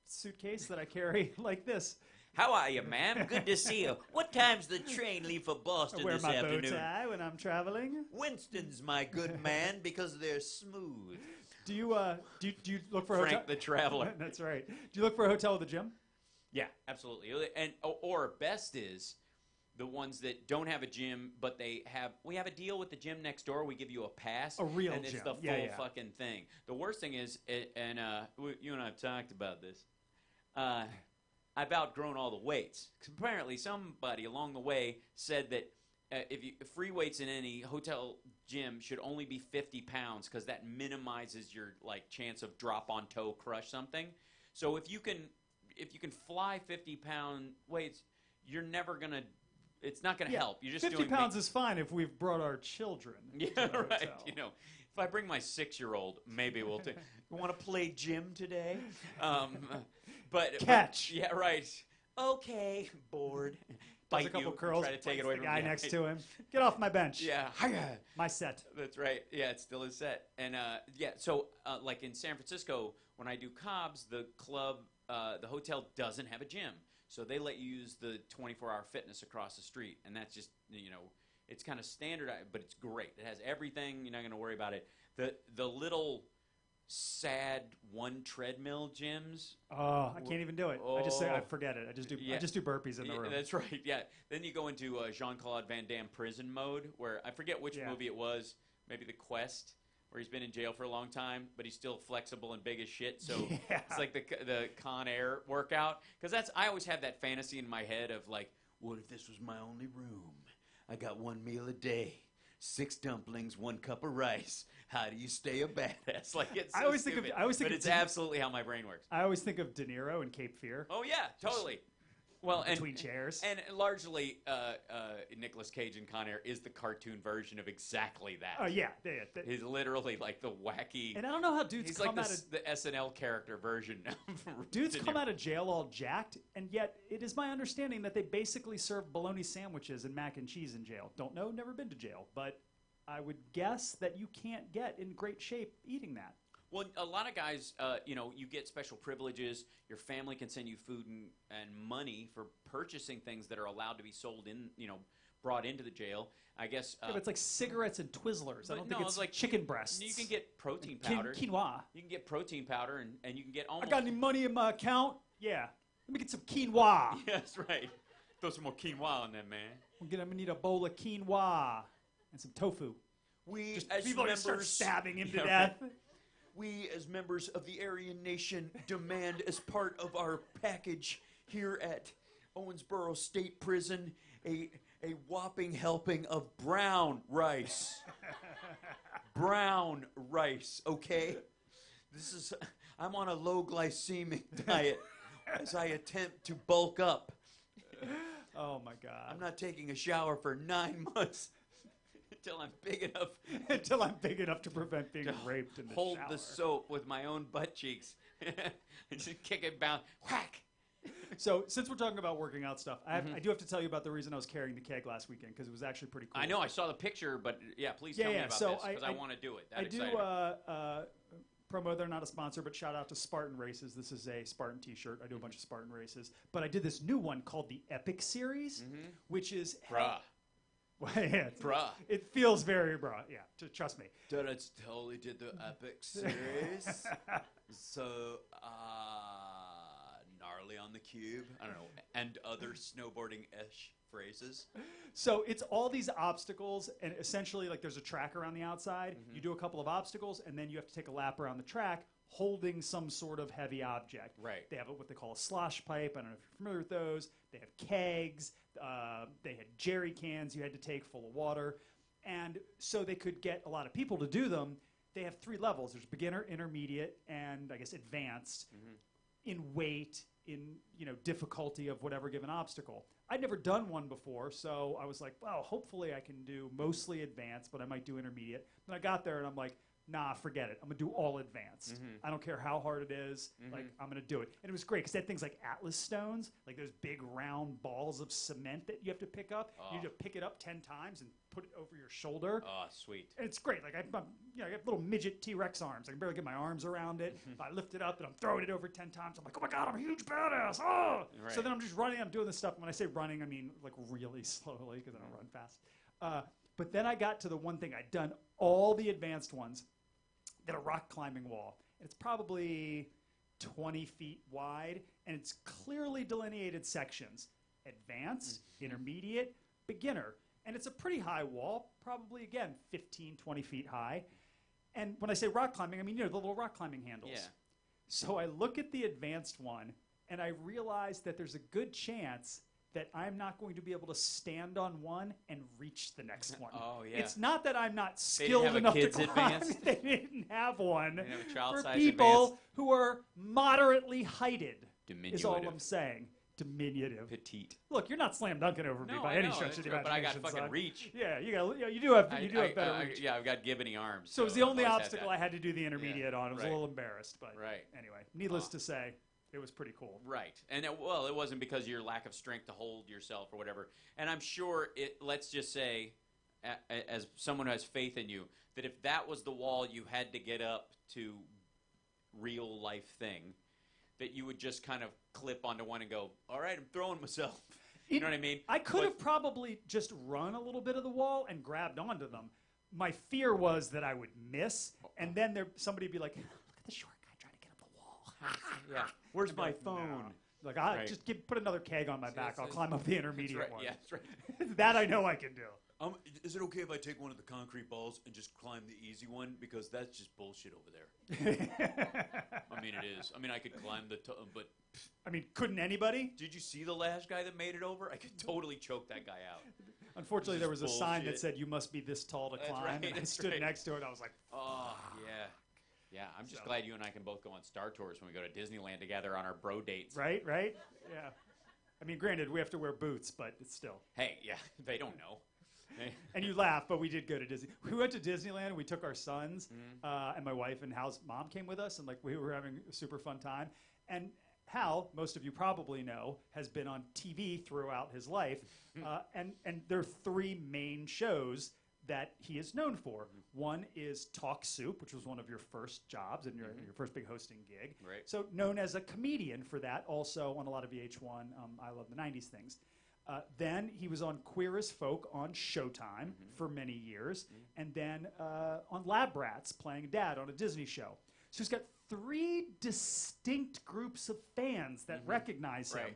suitcase that I carry like this. How are you, ma'am? Good to see you. What time's the train leave for Boston this afternoon? I wear my bow tie when I'm traveling. Winston's my good man because they're smooth. Do you look for Frank the Traveler? That's right. Do you look for a hotel with a gym? Yeah, absolutely. And or best is the ones that don't have a gym, but we have a deal with the gym next door. We give you a pass. A real and gym. It's the full fucking thing. The worst thing is, and you and I have talked about this, I've outgrown all the weights. 'Cause apparently somebody along the way said that free weights in any hotel gym should only be 50 pounds because that minimizes your chance of drop on toe crush something. So if you can fly 50-pound weights, you're never gonna. It's not gonna help. You're just 50 pounds is fine if we've brought our children. Yeah, right. Hotel. If I bring my 6-year-old, maybe we'll take. You want to play gym today? But catch. Yeah, right. Okay, bored. Does a couple curls. Try to take it away the from guy next to him. Get off my bench. Yeah. My set. That's right. Yeah, it's still his set. And so like in San Francisco, when I do Cobb's, the club, the hotel doesn't have a gym, so they let you use the 24-hour fitness across the street, and that's just it's kind of standardized, but it's great. It has everything. You're not going to worry about it. The little sad one treadmill gyms. Oh, I can't even do it. I forget it. I just do burpees in the room. That's right. Yeah. Then you go into Jean-Claude Van Damme prison mode, where I forget which movie it was. Maybe The Quest. where he's been in jail for a long time, but he's still flexible and big as shit. So Yeah. it's like the Con Air workout. Because I always have that fantasy in my head of like, what if this was my only room? I got one meal a day, 6 dumplings, 1 cup of rice. How do you stay a badass? Like it's so stupid, but it's absolutely how my brain works. I always think of De Niro in Cape Fear. Oh yeah, totally. Well, between chairs. And largely, Nicolas Cage in Con Air is the cartoon version of exactly that. Oh, yeah. He's literally like the wacky... And I don't know how dudes he's come like out of... the SNL character version. Dudes come out of jail all jacked, and yet it is my understanding that they basically serve bologna sandwiches and mac and cheese in jail. Don't know, never been to jail, but I would guess that you can't get in great shape eating that. Well, a lot of guys, you get special privileges. Your family can send you food and money for purchasing things that are allowed to be sold brought into the jail. I guess. Yeah, but it's like cigarettes and Twizzlers. I don't think it's like chicken breasts. You can get protein powder. Quinoa. You can get protein powder, and you can get almost. I got any money in my account? Yeah. Let me get some quinoa. Yeah, that's right. Throw some more quinoa on that, man. I'm gonna need a bowl of quinoa and some tofu. We Just as people members start stabbing him to death. Right. We, as members of the Aryan Nation, demand as part of our package here at Owensboro State Prison a whopping helping of brown rice. Brown rice, okay? I'm on a low glycemic diet as I attempt to bulk up. Oh, my God. I'm not taking a shower for 9 months. Until I'm big enough. Until I'm big enough to prevent being raped in the hold shower. the soap with my own butt cheeks. And just kick it down. Whack! So, since we're talking about working out stuff, I do have to tell you about the reason I was carrying the keg last weekend, because it was actually pretty cool. I know, I saw the picture, but yeah, please tell me about this, because I want to do it. I do promo, they're not a sponsor, but shout out to Spartan Races. This is a Spartan t-shirt. I do a bunch of Spartan races. But I did this new one called the Epic Series, which is... Bruh. Yeah, Bruh. It feels very bruh. Yeah, trust me. Dude, totally did the Epic Series. So, gnarly on the cube. I don't know. And other snowboarding-ish phrases. So it's all these obstacles, and essentially, like, there's a track around the outside. You do a couple of obstacles, and then you have to take a lap around the track holding some sort of heavy object. Right. They have what they call a slosh pipe. I don't know if you're familiar with those. They have kegs. They had jerry cans you had to take full of water. And so they could get a lot of people to do them. They have 3 levels. There's beginner, intermediate, and I guess advanced in weight, in difficulty of whatever given obstacle. I'd never done one before, so I was like, well, hopefully I can do mostly advanced, but I might do intermediate. Then I got there and I'm like, nah, forget it. I'm going to do all advanced. I don't care how hard it is. Like, I'm going to do it. And it was great because they had things like Atlas stones, like those big round balls of cement that you have to pick up. You need to pick it up 10 times and put it over your shoulder. Oh, sweet. And it's great. Like, I got little midget T-Rex arms. I can barely get my arms around it. I lift it up and I'm throwing it over 10 times. I'm like, oh my God, I'm a huge badass. Oh! Right. So then I'm just running. I'm doing this stuff. When I say running, I mean like really slowly because I don't run fast. But then I got to the one thing. I'd done all the advanced ones. At a rock climbing wall. And it's probably 20 feet wide, and it's clearly delineated sections. Advanced, intermediate, beginner. And it's a pretty high wall, probably, again, 15, 20 feet high. And when I say rock climbing, I mean, the little rock climbing handles. Yeah. So I look at the advanced one, and I realize that there's a good chance that I'm not going to be able to stand on one and reach the next one. Oh, yeah. It's not that I'm not skilled have a enough to kids climb. advanced? They didn't have one They didn't have a child for size people advanced. who are moderately heighted. Is all Diminutive. I'm saying. Diminutive. Petite. Look, you're not slam dunking over me No, by I any know, stretch of the that's right, but I got imagination, fucking son. reach. Yeah, you do have better reach. Yeah, I've got gibbony arms. So it was the I've only always had obstacle that. I had to do the intermediate on. I was right. a little embarrassed, but Right. anyway, needless to say, it was pretty cool. Right. And it wasn't because of your lack of strength to hold yourself or whatever. And I'm sure let's just say, as someone who has faith in you, that if that was the wall you had to get up to real life thing, that you would just kind of clip onto one and go, all right, I'm throwing myself. You know what I mean? I could have probably just run a little bit of the wall and grabbed onto them. My fear was that I would miss, and then somebody would be like, look at the short guy trying to get up the wall. Yeah. Where's I'd my be like, phone? no. Like, Right. just put another keg on my back. I'll climb up the intermediate That's right. one. Yeah, that's right. That I know I can do. Is it okay if I take one of the concrete balls and just climb the easy one? Because that's just bullshit over there. I mean, it is. I mean, I could climb but... I mean, couldn't anybody? Did you see the last guy that made it over? I could totally choke that guy out. Unfortunately, there was a sign that bullshit. said, you must be this tall to climb. Right, and I stood next to it. I was like, oh, yeah. Yeah, I'm just glad you and I can both go on Star Tours when we go to Disneyland together on our bro dates. Right? Yeah. I mean, granted, we have to wear boots, but it's still. Hey, yeah, they don't know. And you laugh, but we did go to Disney. We went to Disneyland. We took our sons, and my wife and Hal's mom came with us, and like we were having a super fun time. And Hal, most of you probably know, has been on TV throughout his life, and there are three main shows that he is known for. One is Talk Soup, which was one of your first jobs and your first big hosting gig. Right. So known as a comedian for that, also on a lot of VH1, I Love the 90s things. Then he was on Queer as Folk on Showtime for many years, and then on Lab Rats playing Dad on a Disney show. So he's got three distinct groups of fans that recognize him,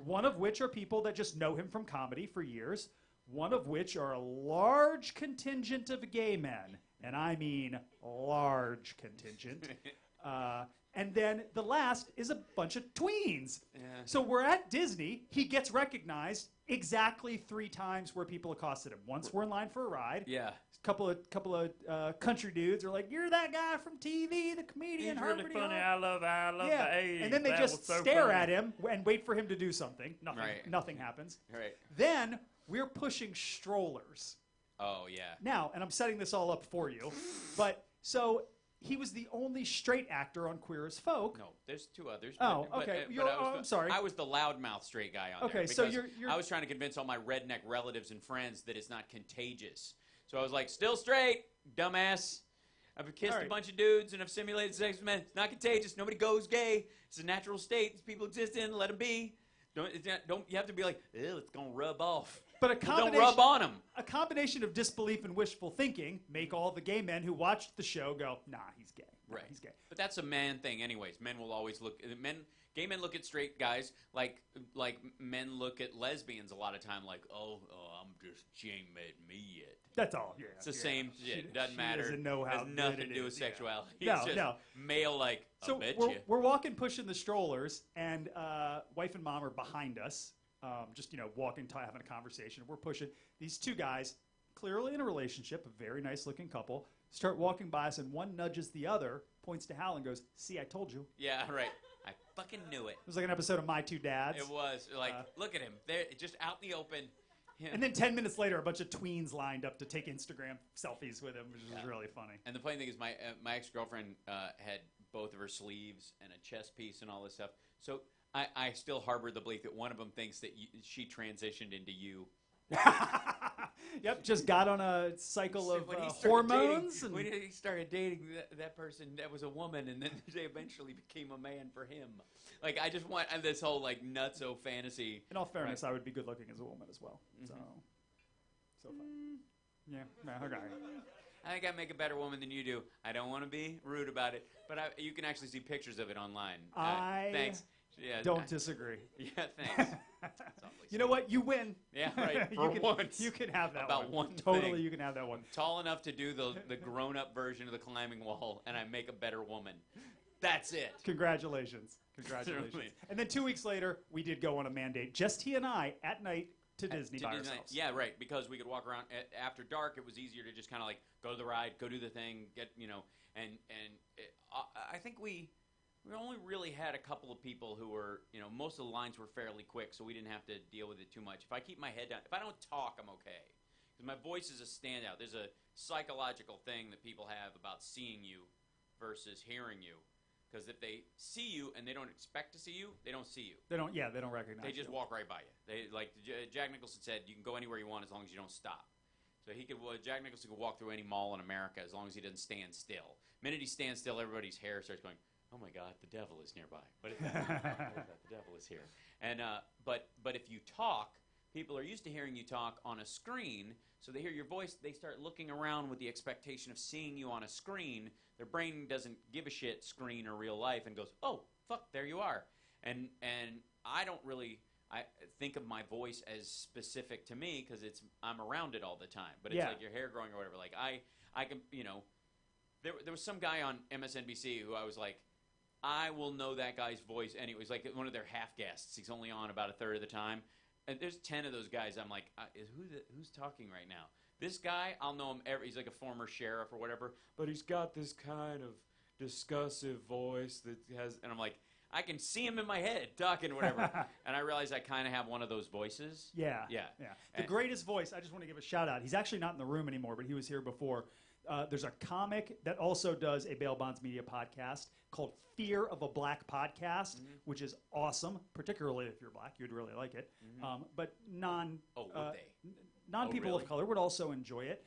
one of which are people that just know him from comedy for years, one of which are a large contingent of gay men, and I mean large contingent. And then the last is a bunch of tweens. Yeah. So we're at Disney. He gets recognized exactly 3 times where people accosted him. Once we're in line for a ride. Yeah. Couple of country dudes are like, "You're that guy from TV, the comedian." He's really funny. I love the 80s. And then they That just was so stare funny. at him and wait for him to do something. Nothing happens. Right. Then we're pushing strollers. Oh, yeah. Now, and I'm setting this all up for you, but so he was the only straight actor on Queer as Folk. No, there's 2 others. Oh, but, okay. But I'm sorry. I was the loudmouth straight guy on there. Okay, so because you're I was trying to convince all my redneck relatives and friends that it's not contagious. So I was like, still straight, dumbass. I've kissed a bunch of dudes and I've simulated sex with men. It's not contagious. Nobody goes gay. It's a natural state. These people exist in. Let them be. Don't you have to be like, ew, it's going to rub off. But don't rub on them. A combination of disbelief and wishful thinking make all the gay men who watched the show go, "Nah, he's gay. Nah, Right. he's gay." But that's a man thing anyways. Men will always look gay men look at straight guys like men look at lesbians a lot of time like, oh, she ain't met me yet. That's all. Yeah. It's the same shit. Doesn't she matter. doesn't know how Has nothing good to it do with is. Yeah. sexuality. No, It's just no. male like, I So bet we're, you. we're walking, pushing the strollers, and wife and mom are behind us, just walking, having a conversation. We're pushing. These 2 guys, clearly in a relationship, a very nice-looking couple, start walking by us, and one nudges the other, points to Hal, and goes, "See, I told you." Yeah, right. I fucking knew it. It was like an episode of My Two Dads. It was like, look at him. They're just out in the open. And then 10 minutes later, a bunch of tweens lined up to take Instagram selfies with him, which was really funny. And the funny thing is, my ex-girlfriend had both of her sleeves and a chest piece and all this stuff. So I still harbor the belief that one of them thinks that she transitioned into you. Yep, just got on a cycle of When he started hormones. Dating, when he started dating that person that was a woman, and then they eventually became a man for him. Like, I just want this whole, like, nutso fantasy. In all fairness, I would be good looking as a woman as well. So fun. Yeah, okay. I think I make a better woman than you do. I don't want to be rude about it, but you can actually see pictures of it online. Thanks. Yeah, don't disagree. Yeah, thanks. You know what? You win. Yeah, right. For once. You can have that about one Totally, thing. you can have that one. Tall enough to do the grown-up version of the climbing wall, and I make a better woman. That's it. Congratulations. And then 2 weeks later, we did go on a mandate, just he and I, at night to Disney by ourselves. Yeah, right. Because we could walk around after dark. It was easier to just kind of like go to the ride, go do the thing, I think we only really had a couple of people who were, most of the lines were fairly quick, so we didn't have to deal with it too much. If I keep my head down, if I don't talk, I'm okay. Because my voice is a standout. There's a psychological thing that people have about seeing you versus hearing you. Because if they see you and they don't expect to see you, they don't see you. They don't recognize you. They just walk right by you. Jack Nicholson said, you can go anywhere you want as long as you don't stop. So Jack Nicholson could walk through any mall in America as long as he doesn't stand still. The minute he stands still, everybody's hair starts going, oh my God, the devil is nearby. What is that? The devil is here. And but if you talk, people are used to hearing you talk on a screen, so they hear your voice, they start looking around with the expectation of seeing you on a screen. Their brain doesn't give a shit, screen or real life, and goes, oh, fuck, there you are. And I don't really, I think of my voice as specific to me because I'm around it all the time. But it's like your hair growing or whatever. Like I can, there was some guy on MSNBC who I was like, I will know that guy's voice anyways. Like one of their half guests. He's only on about a third of the time. And there's 10 of those guys. I'm like, who's talking right now? This guy, I'll know him he's like a former sheriff or whatever, but he's got this kind of discussive voice that has, and I'm like, I can see him in my head talking or whatever. And I realize I kind of have one of those voices. Yeah. Yeah. The greatest voice, I just want to give a shout out. He's actually not in the room anymore, but he was here before. There's a comic that also does a Bail Bonds Media podcast called Fear of a Black Podcast, which is awesome, particularly if you're black. You'd really like it. But non-people of color would also enjoy it.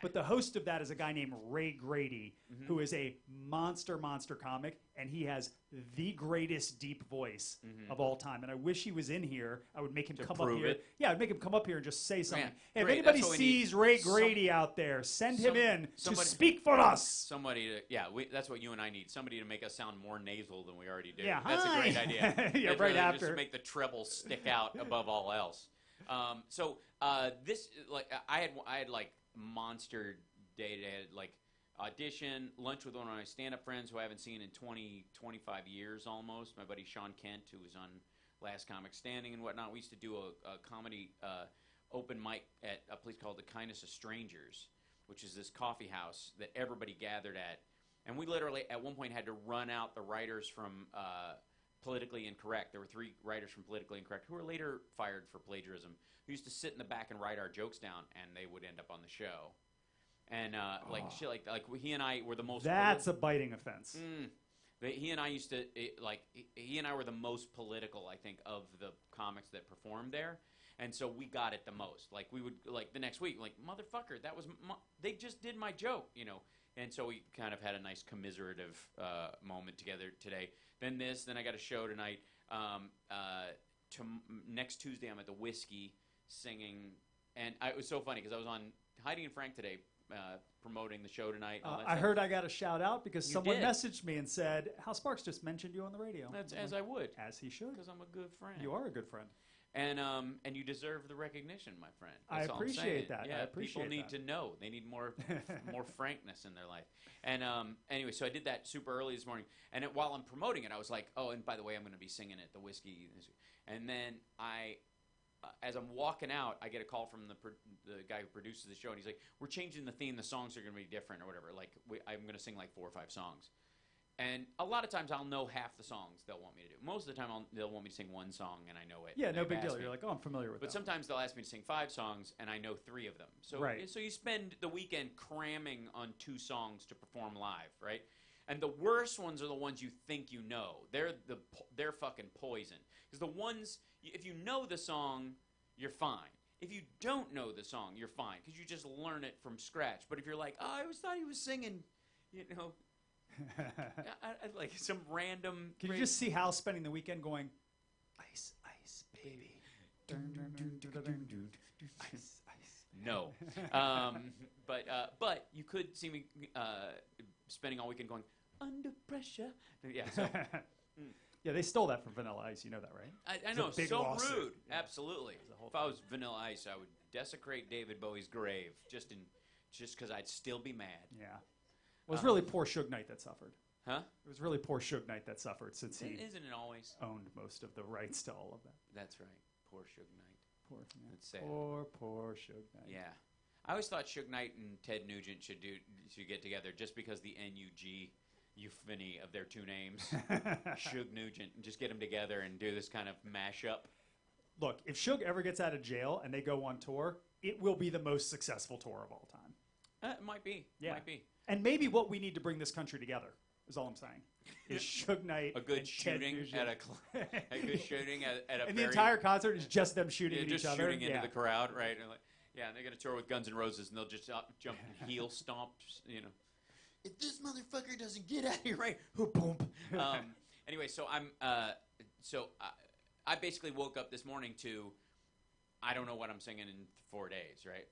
But the host of that is a guy named Ray Grady, who is a monster comic, and he has the greatest deep voice of all time. And I wish he was in here. I would make him come up here. Yeah, I'd make him come up here and just say something. Hey, if anybody sees Ray Grady out there, send him in to speak for us. Somebody to, that's what you and I need. Somebody to make us sound more nasal than we already do. Yeah, that's a great idea. Yeah, right really after. Just to make the treble stick out above all else. This, like, I had like monster day like audition, lunch with one of my stand-up friends who I haven't seen in 25 years almost. My buddy Sean Kent, who was on Last Comic Standing and whatnot. We used to do a comedy open mic at a place called The Kindness of Strangers, which is this coffee house that everybody gathered at. And we literally, at one point, had to run out the writers from Politically Incorrect. There were 3 writers from Politically Incorrect who were later fired for plagiarism, who used to sit in the back and write our jokes down, and they would end up on the show. And like shit, like he and I were the most. That's a biting offense. He and I used to he and I were the most political, I think, of the comics that performed there, and so we got it the most. Like we would like the next week, like motherfucker, that was they just did my joke, And so we kind of had a nice commiserative moment together today. Then I got a show tonight. Next Tuesday, I'm at the Whiskey singing, and it was so funny because I was on Heidi and Frank today promoting the show tonight. I heard I got a shout out because someone did. messaged me and said, Hal Sparks just mentioned you on the radio. That's as I would. As he should. Because I'm a good friend. You are a good friend. And you deserve the recognition, my friend. That's I all I'm appreciate saying. that. Yeah, I appreciate people need that. to know. They need more frankness in their life. And anyway, so I did that super early this morning. And while I'm promoting it, I was like, oh, and by the way, I'm going to be singing at the Whiskey. And then as I'm walking out, I get a call from the guy who produces the show, and he's like, we're changing the theme. The songs are going to be different or whatever. Like, I'm going to sing like 4 or 5 songs. And a lot of times I'll know half the songs they'll want me to do. Most of the time they'll want me to sing one song and I know it. Yeah, no big deal. You're like, oh, I'm familiar with that. But sometimes they'll ask me to sing 5 songs and I know 3 of them. So you spend the weekend cramming on 2 songs to perform live, right? And the worst ones are the ones you think you know. They're fucking poison. Because the ones, if you know the song, you're fine. If you don't know the song, you're fine because you just learn it from scratch. But if you're like, oh, I always thought he was singing, I like some random. Can you just see Hal spending the weekend going, ice, ice, baby, ice, ice. No, but you could see me spending all weekend going under pressure. Yeah. So. Yeah, they stole that from Vanilla Ice. You know that, right? I know, so lawsuit. rude. Yeah. Absolutely. If I was Vanilla Ice, I would desecrate David Bowie's grave just because I'd still be mad. Yeah. It was really poor Suge Knight that suffered. Huh? It was really poor Suge Knight that suffered since he Isn't it always? owned most of the rights to all of that. That's right. Poor Suge Knight. Poor, That's sad. poor Suge Knight. Yeah. I always thought Suge Knight and Ted Nugent should get together just because the NUG euphony of their 2 names, Suge Nugent, and just get them together and do this kind of mashup. Look, if Suge ever gets out of jail and they go on tour, it will be the most successful tour of all time. It might be. Yeah. It might be. And maybe what we need to bring this country together is all I'm saying. Is Suge Knight A good and shooting Ted at a good shooting at a and very, the entire concert is just them shooting at just each other. shooting into the crowd, right? And and they're gonna tour with Guns N' Roses, and they'll just jump heel stomps, If this motherfucker doesn't get out of here, right? Boom. Anyway, so I basically woke up this morning to I don't know what I'm singing in 4 days, right?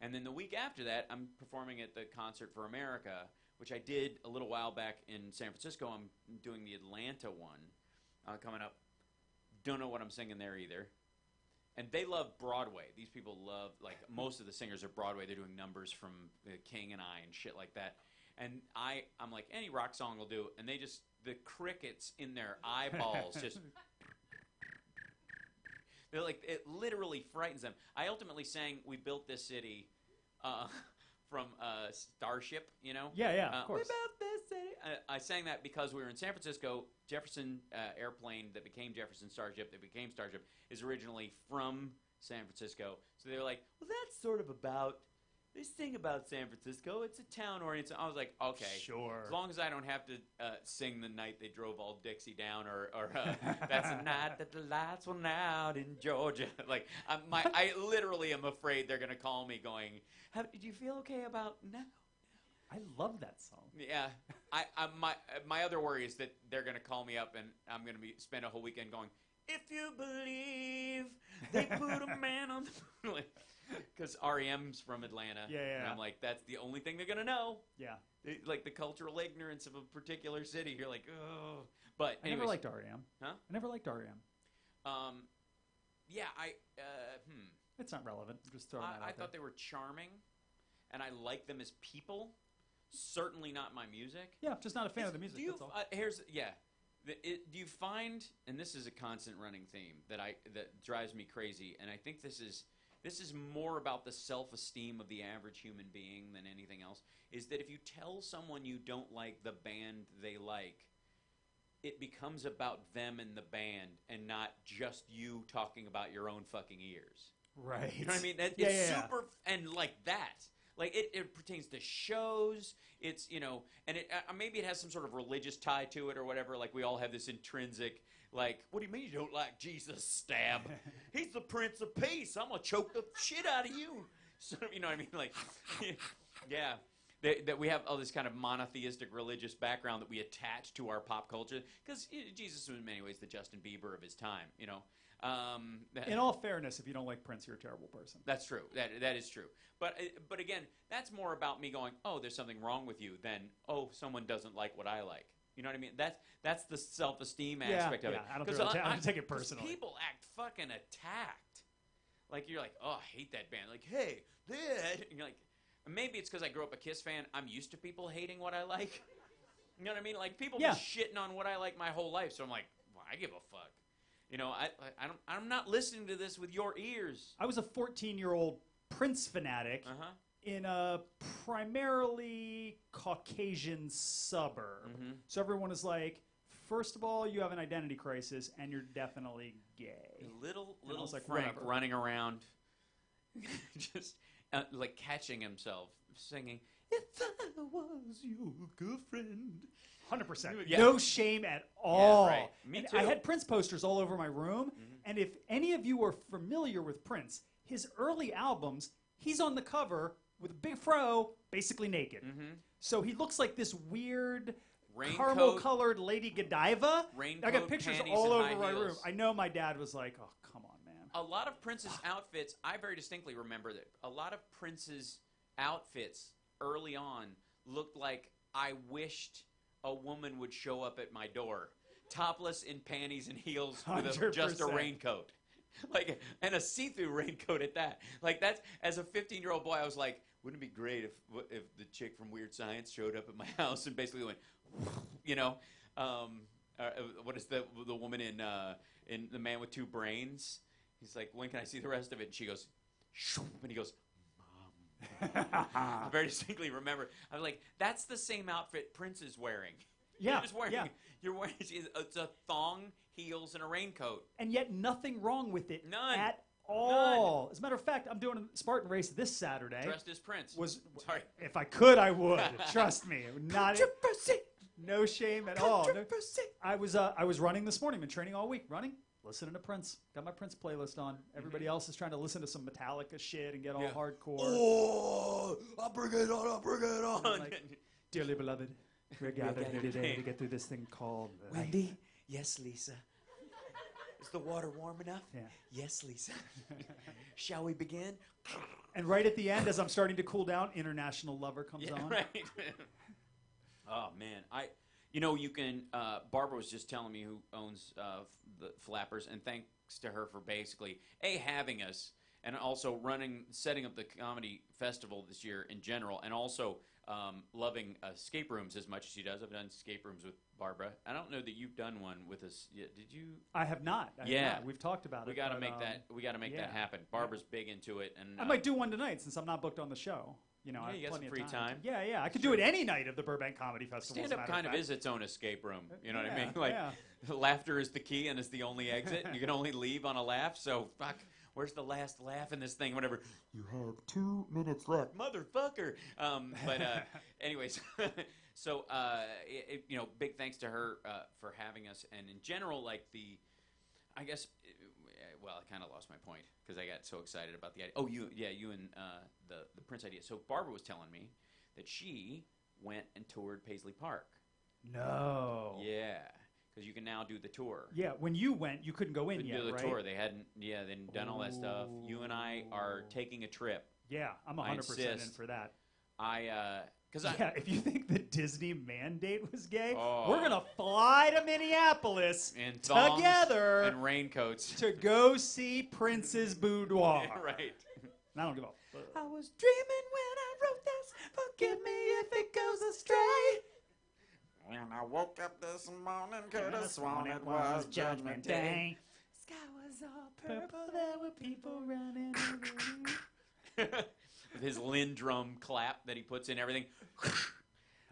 And then the week after that, I'm performing at the Concert for America, which I did a little while back in San Francisco. I'm doing the Atlanta one coming up don't know what I'm singing there either. And they love Broadway. These people love, like, most of the singers are Broadway. They're doing numbers from King and I and shit like that. And I'm like, any rock song will do. And they just, the crickets in their eyeballs just... They're like, it literally frightens them. I ultimately sang We Built This City from Starship, you know? Yeah, of course. We built this city. I sang that because we were in San Francisco. Jefferson airplane that became Jefferson Starship, that became Starship, is originally from San Francisco. So they were like, well, that's sort of about... They sing about San Francisco. It's a town-oriented... I was like, okay. Sure. As long as I don't have to sing The Night They Drove All Dixie Down or That's the Night That the Lights Went Out in Georgia. Like, I literally am afraid they're going to call me going, did you feel okay about... No. I love that song. Yeah. My other worry is that they're going to call me up and I'm going to spend a whole weekend going, if you believe they put a man on the moon. Because REM's from Atlanta. Yeah. And I'm like, that's the only thing they're going to know. Yeah. Like the cultural ignorance of a particular city. You're like, oh. But anyways. I never liked REM. Huh? I never liked REM. Yeah, It's not relevant. I'm just throwing that out I thought they were charming, and I like them as people. Certainly not my music. Yeah, just not a fan of the music. That's all. Do you find, and this is a constant running theme that drives me crazy, and I think this is more about the self-esteem of the average human being than anything else, is that if you tell someone you don't like the band they like, it becomes about them and the band and not just you talking about your own fucking ears. Right. You know what I mean? It's super, and like that. Like, it pertains to shows, it's, you know, and maybe it has some sort of religious tie to it or whatever, like we all have this intrinsic, like, what do you mean you don't like Jesus? Stab. He's the Prince of Peace. I'm going to choke the shit out of you. So, you know what I mean? Like, yeah. That we have all this kind of monotheistic religious background that we attach to our pop culture. Because Jesus was in many ways the Justin Bieber of his time, you know. In all fairness, if you don't like Prince, you're a terrible person. That's true. That is true. But again, that's more about me going, oh, there's something wrong with you than, oh, someone doesn't like what I like. You know what I mean? That's the self-esteem aspect of it. I don't take it personally. People act fucking attacked. Like, you're like, oh, I hate that band. Like, hey, that. And you're like, maybe it's because I grew up a Kiss fan. I'm used to people hating what I like. You know what I mean? Like, people be shitting on what I like my whole life. So I'm like, well, I give a fuck. You know, I'm not listening to this with your ears. I was a 14-year-old Prince fanatic in a primarily Caucasian suburb. Mm-hmm. So everyone is like, first of all, you have an identity crisis, and you're definitely gay. Little like, Frank whatever. running around, just like catching himself, singing, "If I was your girlfriend." 100%. Yeah. No shame at all. Yeah, right. Me too. I had Prince posters all over my room, and if any of you are familiar with Prince, his early albums, he's on the cover with a big fro, basically naked. Mm-hmm. So he looks like this weird caramel-colored Lady Godiva. Raincoat, I got pictures panties, all and over high my heels. room. I know my dad was like, oh, come on, man. A lot of Prince's outfits, I very distinctly remember that a lot of Prince's outfits early on looked like I wished a woman would show up at my door, topless in panties and heels with just a raincoat. Like, and a see-through raincoat at that. Like, that's, as a 15-year-old boy, I was like, wouldn't it be great if the chick from Weird Science showed up at my house and basically went, you know, what is the woman in The Man with Two Brains? He's like, when can I see the rest of it? And she goes, shoo, and he goes, I very distinctly remember. I was like, that's the same outfit Prince is wearing. Yeah, You're just wearing, you're wearing, it's a thong, heels, and a raincoat. And yet nothing wrong with it None. at all. As a matter of fact, I'm doing a Spartan race this Saturday. Dressed as Prince. Sorry. If I could, I would. Trust me. No shame at all. No, I was running this morning. Been training all week. Running, listening to Prince. Got my Prince playlist on. Everybody else is trying to listen to some Metallica shit and get all hardcore. Oh, I'll bring it on. Like, dearly beloved, we're gathered here today to get through this thing called life. Wendy? Yes, Lisa. Is the water warm enough? Yeah. Yes, Lisa. Shall we begin? And right at the end, as I'm starting to cool down, International Lover comes on. Right. Oh man, You can. Barbara was just telling me who owns the Flappers, and thanks to her for basically having us, and also setting up the comedy festival this year in general, and also loving escape rooms as much as she does. I've done escape rooms with Barbara. I don't know that you've done one with us yet. Did you? I have not. I have not. We've talked about it. We got to make that. We got to make that happen. Barbara's big into it, and I might do one tonight since I'm not booked on the show. I have you got plenty some free of time. Yeah. I could do it any night of the Burbank Comedy Festival. Stand-up kind of is its own escape room. You know what I mean? Like, laughter is the key and it's the only exit. You can only leave on a laugh. So, fuck, where's the last laugh in this thing? Whatever. You have 2 minutes left, motherfucker. Anyways, so big thanks to her for having us, and in general, like I guess. Well, I kind of lost my point because I got so excited about the idea. Oh, you and the Prince idea. So Barbara was telling me that she went and toured Paisley Park. No. Yeah, because you can now do the tour. Yeah, when you went, you couldn't go in yet, do the right? tour. They hadn't done all that stuff. You and I are taking a trip. Yeah, I'm 100% in for that. If you think the Disney mandate was gay, we're going to fly to Minneapolis together and raincoats to go see Prince's boudoir. Right. And I don't give a fuck. I was dreaming when I wrote this. Forgive me if it goes astray. When I woke up this morning, could have sworn it was Judgment Day. Sky was all purple, there were people running around. With his Lindrum clap that he puts in everything.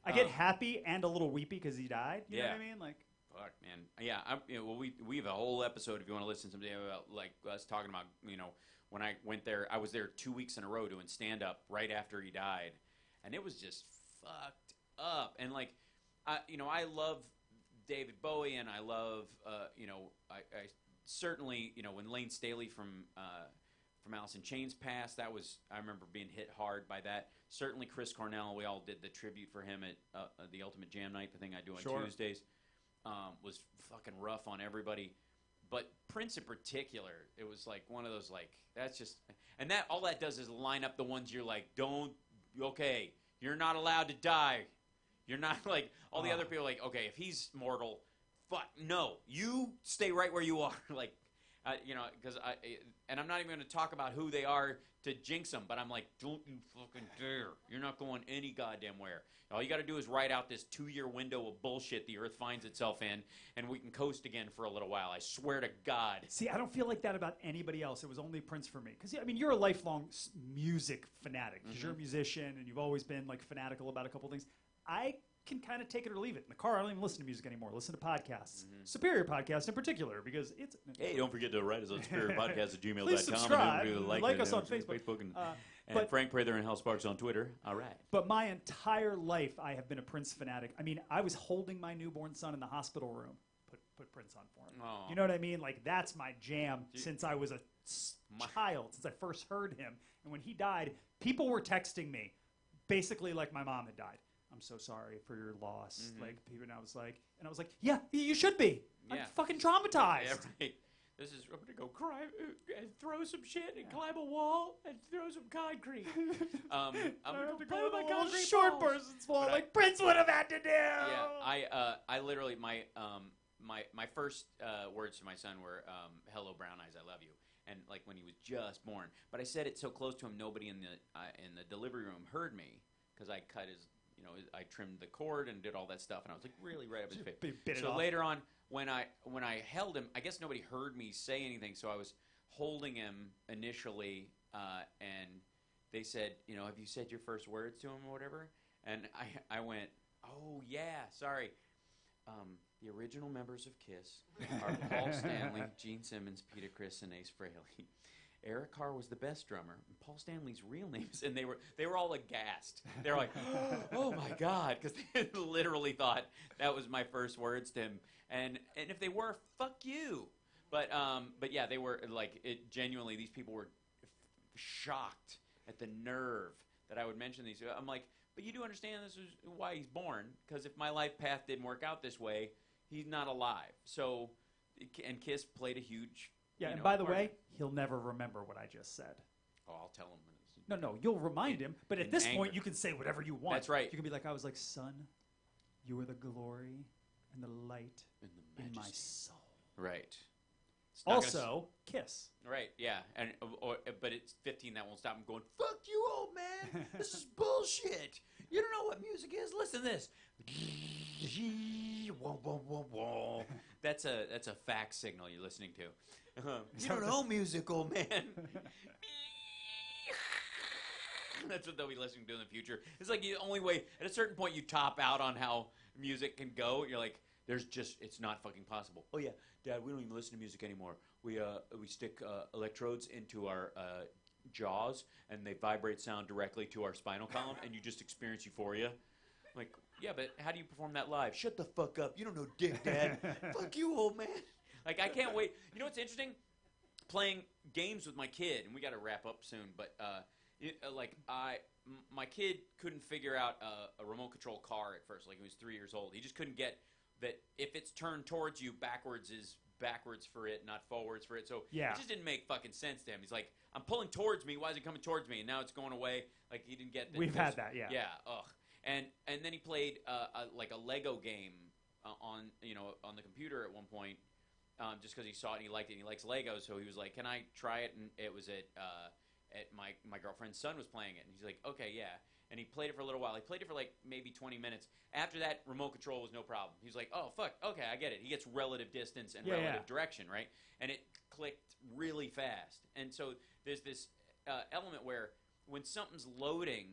I get happy and a little weepy because he died. You know what I mean? Like, fuck, man. Yeah, we have a whole episode if you want to listen someday about like us talking about when I went there. I was there 2 weeks in a row doing stand up right after he died, and it was just fucked up. And like, I love David Bowie, and I love I certainly when Lane Staley from Alice in Chains passed, I remember being hit hard by that. Certainly Chris Cornell, we all did the tribute for him at the Ultimate Jam Night, the thing I do on Tuesdays, was fucking rough on everybody. But Prince in particular, it was like one of those that's just, and that all that does is line up the ones you're like, you're not allowed to die. You're not like all the other people okay, if he's mortal, fuck, no, you stay right where you are. Like, because and I'm not even going to talk about who they are to jinx them, but I'm like, don't you fucking dare. You're not going any goddamn where. All you got to do is write out this 2-year window of bullshit the earth finds itself in, and we can coast again for a little while. I swear to God. See, I don't feel like that about anybody else. It was only Prince for me. Because, you're a lifelong music fanatic. Because you're a musician, and you've always been, fanatical about a couple things. I can kind of take it or leave it. In the car, I don't even listen to music anymore. Listen to podcasts. Superior Podcasts in particular, because it's... Hey, don't forget to write us on superiorpodcast@gmail.com. Please subscribe. And like us on Facebook. And Frank Prather and Hal Sparks on Twitter. All right. But my entire life, I have been a Prince fanatic. I was holding my newborn son in the hospital room. Put Prince on for him. Oh. You know what I mean? Like, that's my jam since I was a child, since I first heard him. And when he died, people were texting me, basically like my mom had died. I'm so sorry for your loss. And I was like, yeah, you should be. Yeah. I'm fucking traumatized. Yeah, right. I'm going to go cry and throw some shit and climb a wall and throw some concrete. I'm going to play with my concrete short balls. person's wall like Prince would have had to do. Yeah, I literally, my first words to my son were, hello, brown eyes, I love you. And like when he was just born. But I said it so close to him, nobody in the delivery room heard me because I cut his... I trimmed the cord and did all that stuff, and I was like really right up his face. So later on, when I held him, I guess nobody heard me say anything, so I was holding him initially, and they said, have you said your first words to him or whatever? And I went, oh yeah, sorry. The original members of KISS are Paul Stanley, Gene Simmons, Peter Criss, and Ace Frehley. Eric Carr was the best drummer. And Paul Stanley's real name is, and they were all aghast. They were like, "Oh my God," because they literally thought that was my first words to him. And if they were, fuck you. But yeah, they were like it. Genuinely, these people were shocked at the nerve that I would mention these. I'm like, but you do understand this is why he's born? Because if my life path didn't work out this way, he's not alive. So, and KISS played a huge. Yeah, and by the way, he'll never remember what I just said. Oh, I'll tell him. No, you'll remind him. But at this point, you can say whatever you want. That's right. You can be like, I was like, son, You are the glory and the light in my soul. Right. Also, Kiss. Right, yeah. But it's 15 that won't stop him going, fuck you, old man. This is bullshit. You don't know what music is? Listen to this. That's a fax signal you're listening to. You don't know music, old man. That's what they'll be listening to in the future. It's like the only way, at a certain point, you top out on how music can go. You're like, it's not fucking possible. Oh yeah, Dad, we don't even listen to music anymore. We stick electrodes into our jaws, and they vibrate sound directly to our spinal column, and you just experience euphoria. I'm like, yeah, but how do you perform that live? Shut the fuck up. You don't know dick, Dad. Fuck you, old man. Like, I can't wait. You know what's interesting? Playing games with my kid, and we got to wrap up soon, but my kid couldn't figure out a remote control car at first. Like, he was 3 years old. He just couldn't get that if it's turned towards you, backwards is backwards for it, not forwards for it. So it just didn't make fucking sense to him. He's like, I'm pulling towards me. Why is it coming towards me? And now it's going away. Like, he didn't get that. We've had that, yeah. Yeah, ugh. And then he played a Lego game on the computer at one point, just because he saw it and he liked it and he likes Legos. So he was like, can I try it? And it was at my girlfriend's son was playing it. And he's like, okay, yeah. And he played it for a little while. He played it for like maybe 20 minutes. After that, remote control was no problem. He was like, oh, fuck, okay, I get it. He gets relative distance and relative direction, right? And it clicked really fast. And so there's this element where when something's loading,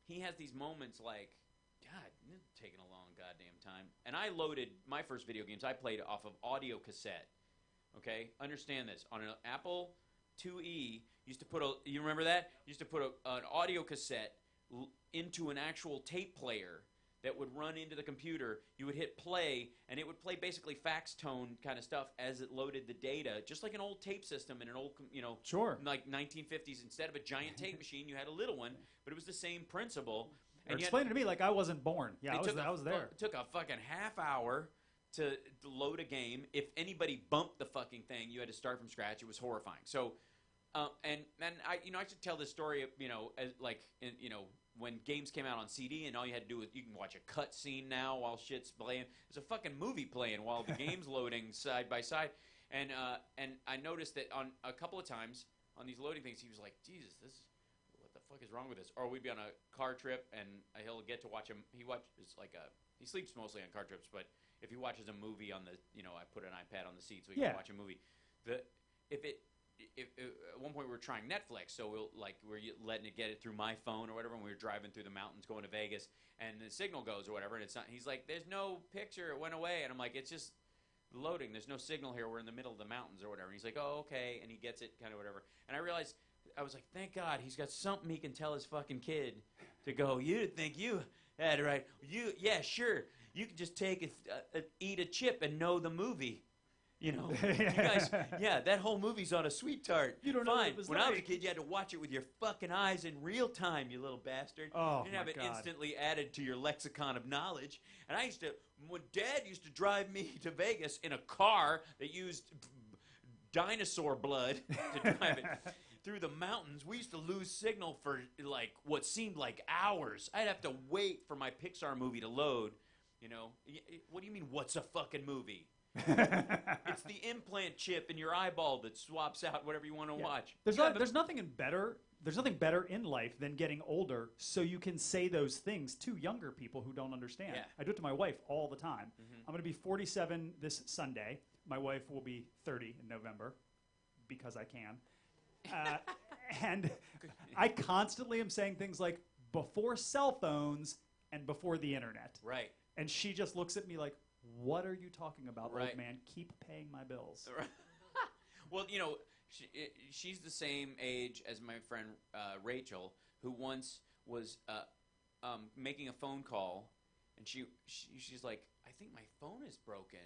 he has these moments like, God, this is taking a long goddamn time. And I loaded my first video games I played off of audio cassette. Okay? Understand this. On an Apple IIe, you remember that? Used to put an audio cassette into an actual tape player that would run into the computer. You would hit play, and it would play basically fax tone kind of stuff as it loaded the data, just like an old tape system in an old, sure, like 1950s. Instead of a giant tape machine, you had a little one, but it was the same principle. And explain it to me like I wasn't born. Yeah, I was there. It took a fucking half hour to load a game. If anybody bumped the fucking thing, you had to start from scratch. It was horrifying. So, and I should tell this story, as when games came out on CD and all you had to do was you can watch a cut scene now while shit's playing. There's a fucking movie playing while the game's loading side by side. And I noticed that on a couple of times on these loading things, he was like, Jesus, what the fuck is wrong with this? Or we'd be on a car trip and he'll get to watch him. He sleeps mostly on car trips, but if he watches a movie on the, I put an iPad on the seat so he can watch a movie. If at one point we were trying Netflix, so we're letting it get it through my phone or whatever, and we were driving through the mountains going to Vegas, and the signal goes or whatever, and it's not. He's like, "There's no picture. It went away," and I'm like, "It's just loading. There's no signal here. We're in the middle of the mountains or whatever." And he's like, "Oh, okay," and he gets it, kind of whatever. And I realized, I was like, "Thank God, he's got something he can tell his fucking kid to go. You think you had it right? Yeah, sure. You can just eat a chip and know the movie." You guys, that whole movie's on a sweet tart. You don't know what it was When I was a kid, you had to watch it with your fucking eyes in real time, you little bastard. Oh, you didn't have it instantly added to your lexicon of knowledge. And when Dad used to drive me to Vegas in a car that used dinosaur blood to drive it through the mountains, we used to lose signal for like what seemed like hours. I'd have to wait for my Pixar movie to load. What do you mean, what's a fucking movie? It's the implant chip in your eyeball that swaps out whatever you want to watch. There's nothing better in life than getting older so you can say those things to younger people who don't understand. Yeah. I do it to my wife all the time. Mm-hmm. I'm going to be 47 this Sunday. My wife will be 30 in November because I can. And I constantly am saying things like, before cell phones and before the internet. Right. And she just looks at me like, what are you talking about, right. old man? Keep paying my bills. Right. Well, she's the same age as my friend Rachel, who once was making a phone call, and she's like, I think my phone is broken.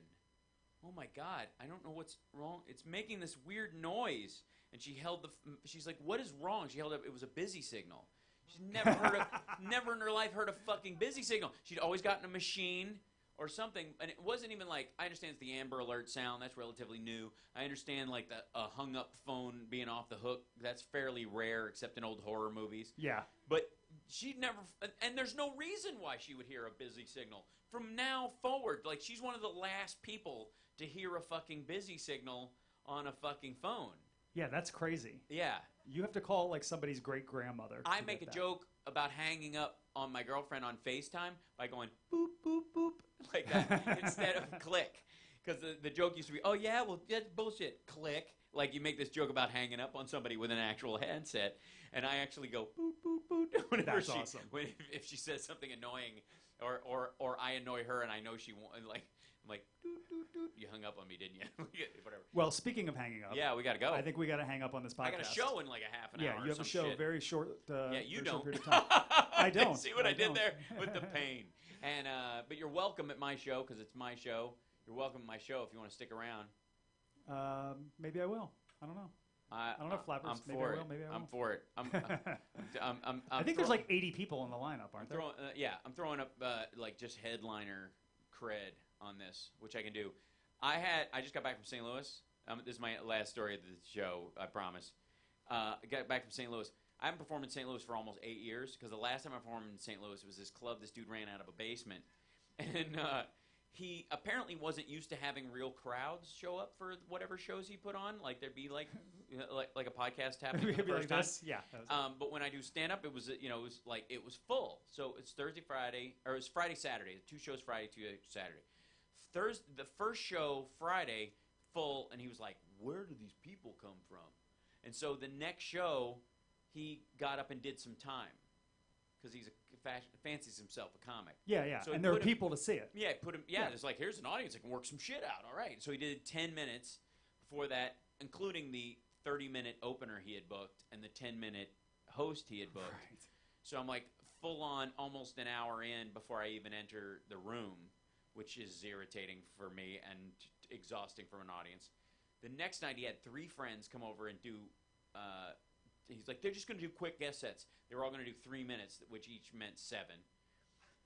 Oh my God, I don't know what's wrong. It's making this weird noise. And she's like, what is wrong? She held up, it was a busy signal. She's never in her life heard a fucking busy signal. She'd always gotten a machine or something, and it wasn't even like, I understand it's the Amber Alert sound, that's relatively new. I understand like the hung up phone being off the hook, that's fairly rare except in old horror movies. Yeah. But she'd never, and there's no reason why she would hear a busy signal. from now forward, like, she's one of the last people to hear a fucking busy signal on a fucking phone. Yeah, that's crazy. Yeah. You have to call like somebody's great grandmother. I make a joke about hanging up on my girlfriend on FaceTime by going boop, boop, boop, like that instead of click. Because the joke used to be, oh, yeah, well, that's bullshit. Click. Like, you make this joke about hanging up on somebody with an actual handset, and I actually go boop, boop, boop whenever That's awesome. If she says something annoying or I annoy her and I know she won't, like, I'm like, doot, doot, doot. You hung up on me, didn't you? Whatever. Well, speaking of hanging up. Yeah, we got to go. I think we got to hang up on this podcast. I got a show in like a half an hour. Yeah, you have or a some show shit. very short. Yeah, you very don't. Short period of time. I don't. See what I did there with the pain. And but you're welcome at my show because it's my show. You're welcome at my show if you want to stick around. Maybe I will. I don't know. I don't know, Flappers. I'm maybe for I it. will. Maybe I I'm won't. for it. I think there's like 80 people in the lineup, aren't there? I'm throwing up like just headliner cred on this, which I can do. I just got back from St. Louis. This is my last story of the show, I promise. I got back from St. Louis. I haven't performed in St. Louis for almost 8 years because the last time I performed in St. Louis was this club this dude ran out of a basement. And he apparently wasn't used to having real crowds show up for whatever shows he put on. Like there'd be like a podcast happening for the first time. Yeah. But when I do stand up, it was it was full. So it's Thursday, Friday, or it was Friday, Saturday. 2 shows Friday, 2 Saturday. The first show Friday full, and he was like, "Where do these people come from?" And so the next show, he got up and did some time because he's fancies himself a comic. Yeah. So and there are people to see it. Yeah, it's like, here's an audience that can work some shit out. All right. So he did 10 minutes before that, including the 30-minute opener he had booked and the 10-minute host he had booked. Right. So I'm like full on almost an hour in before I even enter the room, which is irritating for me and exhausting from an audience. The next night he had 3 friends come over and do he's like, they're just going to do quick guest sets. They were all going to do 3 minutes, which each meant 7.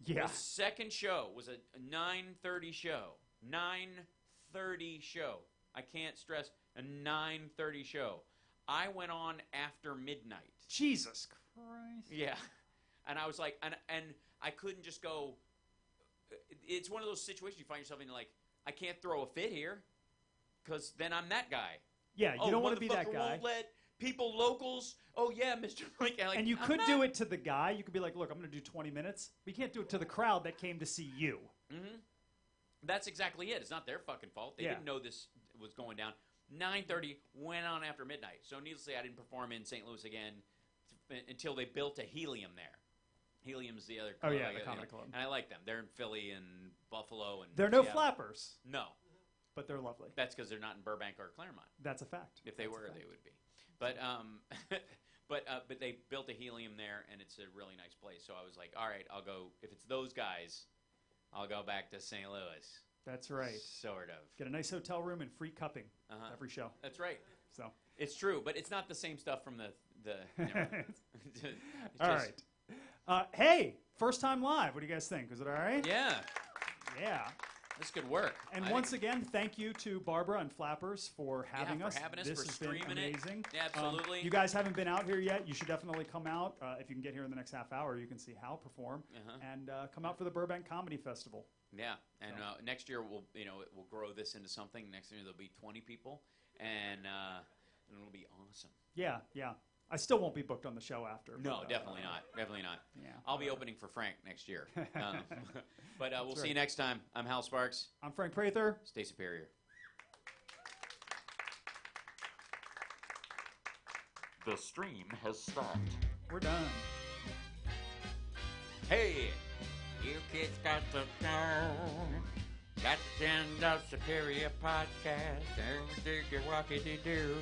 Yeah. The second show was a 9:30 show. 9:30 show. I can't stress a 9:30 show. I went on after midnight. Jesus Christ. Yeah. And I was like, and I couldn't just go. It's one of those situations you find yourself in, like, I can't throw a fit here because then I'm that guy. Yeah, you don't want to be that motherfucker guy. Won't let people, locals, oh yeah, Mr. Like, and you could do it to the guy. You could be like, look, I'm going to do 20 minutes. But you can't do it to the crowd that came to see you. Mm-hmm. That's exactly it. It's not their fucking fault. They didn't know this was going down. 9:30 went on after midnight. So needless to say, I didn't perform in St. Louis again until they built a Helium there. Helium's the other club. Oh, yeah, the comedy club. And I like them. They're in Philly and Buffalo. And They're no Seattle. flappers. No. But they're lovely. That's because they're not in Burbank or Claremont. That's a fact. If they were, they would be. But but they built a Helium there, and it's a really nice place. So I was like, all right, I'll go. If it's those guys, I'll go back to St. Louis. That's right. Sort of. Get a nice hotel room and free cupping every show. That's right. So it's true, but it's not the same stuff from the all right. Hey, first time live. What do you guys think? Was it all right? Yeah. Yeah. This could work. And once again, thank you to Barbara and Flappers for having us. For This has been streaming amazing. it. Yeah, absolutely. You guys haven't been out here yet. You should definitely come out. If you can get here in the next half hour, you can see Hal perform. And come out for the Burbank Comedy Festival. Yeah, and next year we'll grow this into something. Next year there'll be 20 people, and it'll be awesome. Yeah. I still won't be booked on the show after. No, definitely not. Definitely not. Yeah. I'll be opening for Frank next year. But we'll see you next time. I'm Hal Sparks. I'm Frank Prather. Stay superior. The stream has stopped. We're done. Hey, you kids got to know. Got to send out Superior Podcast. Dig your walkie-dee-doo.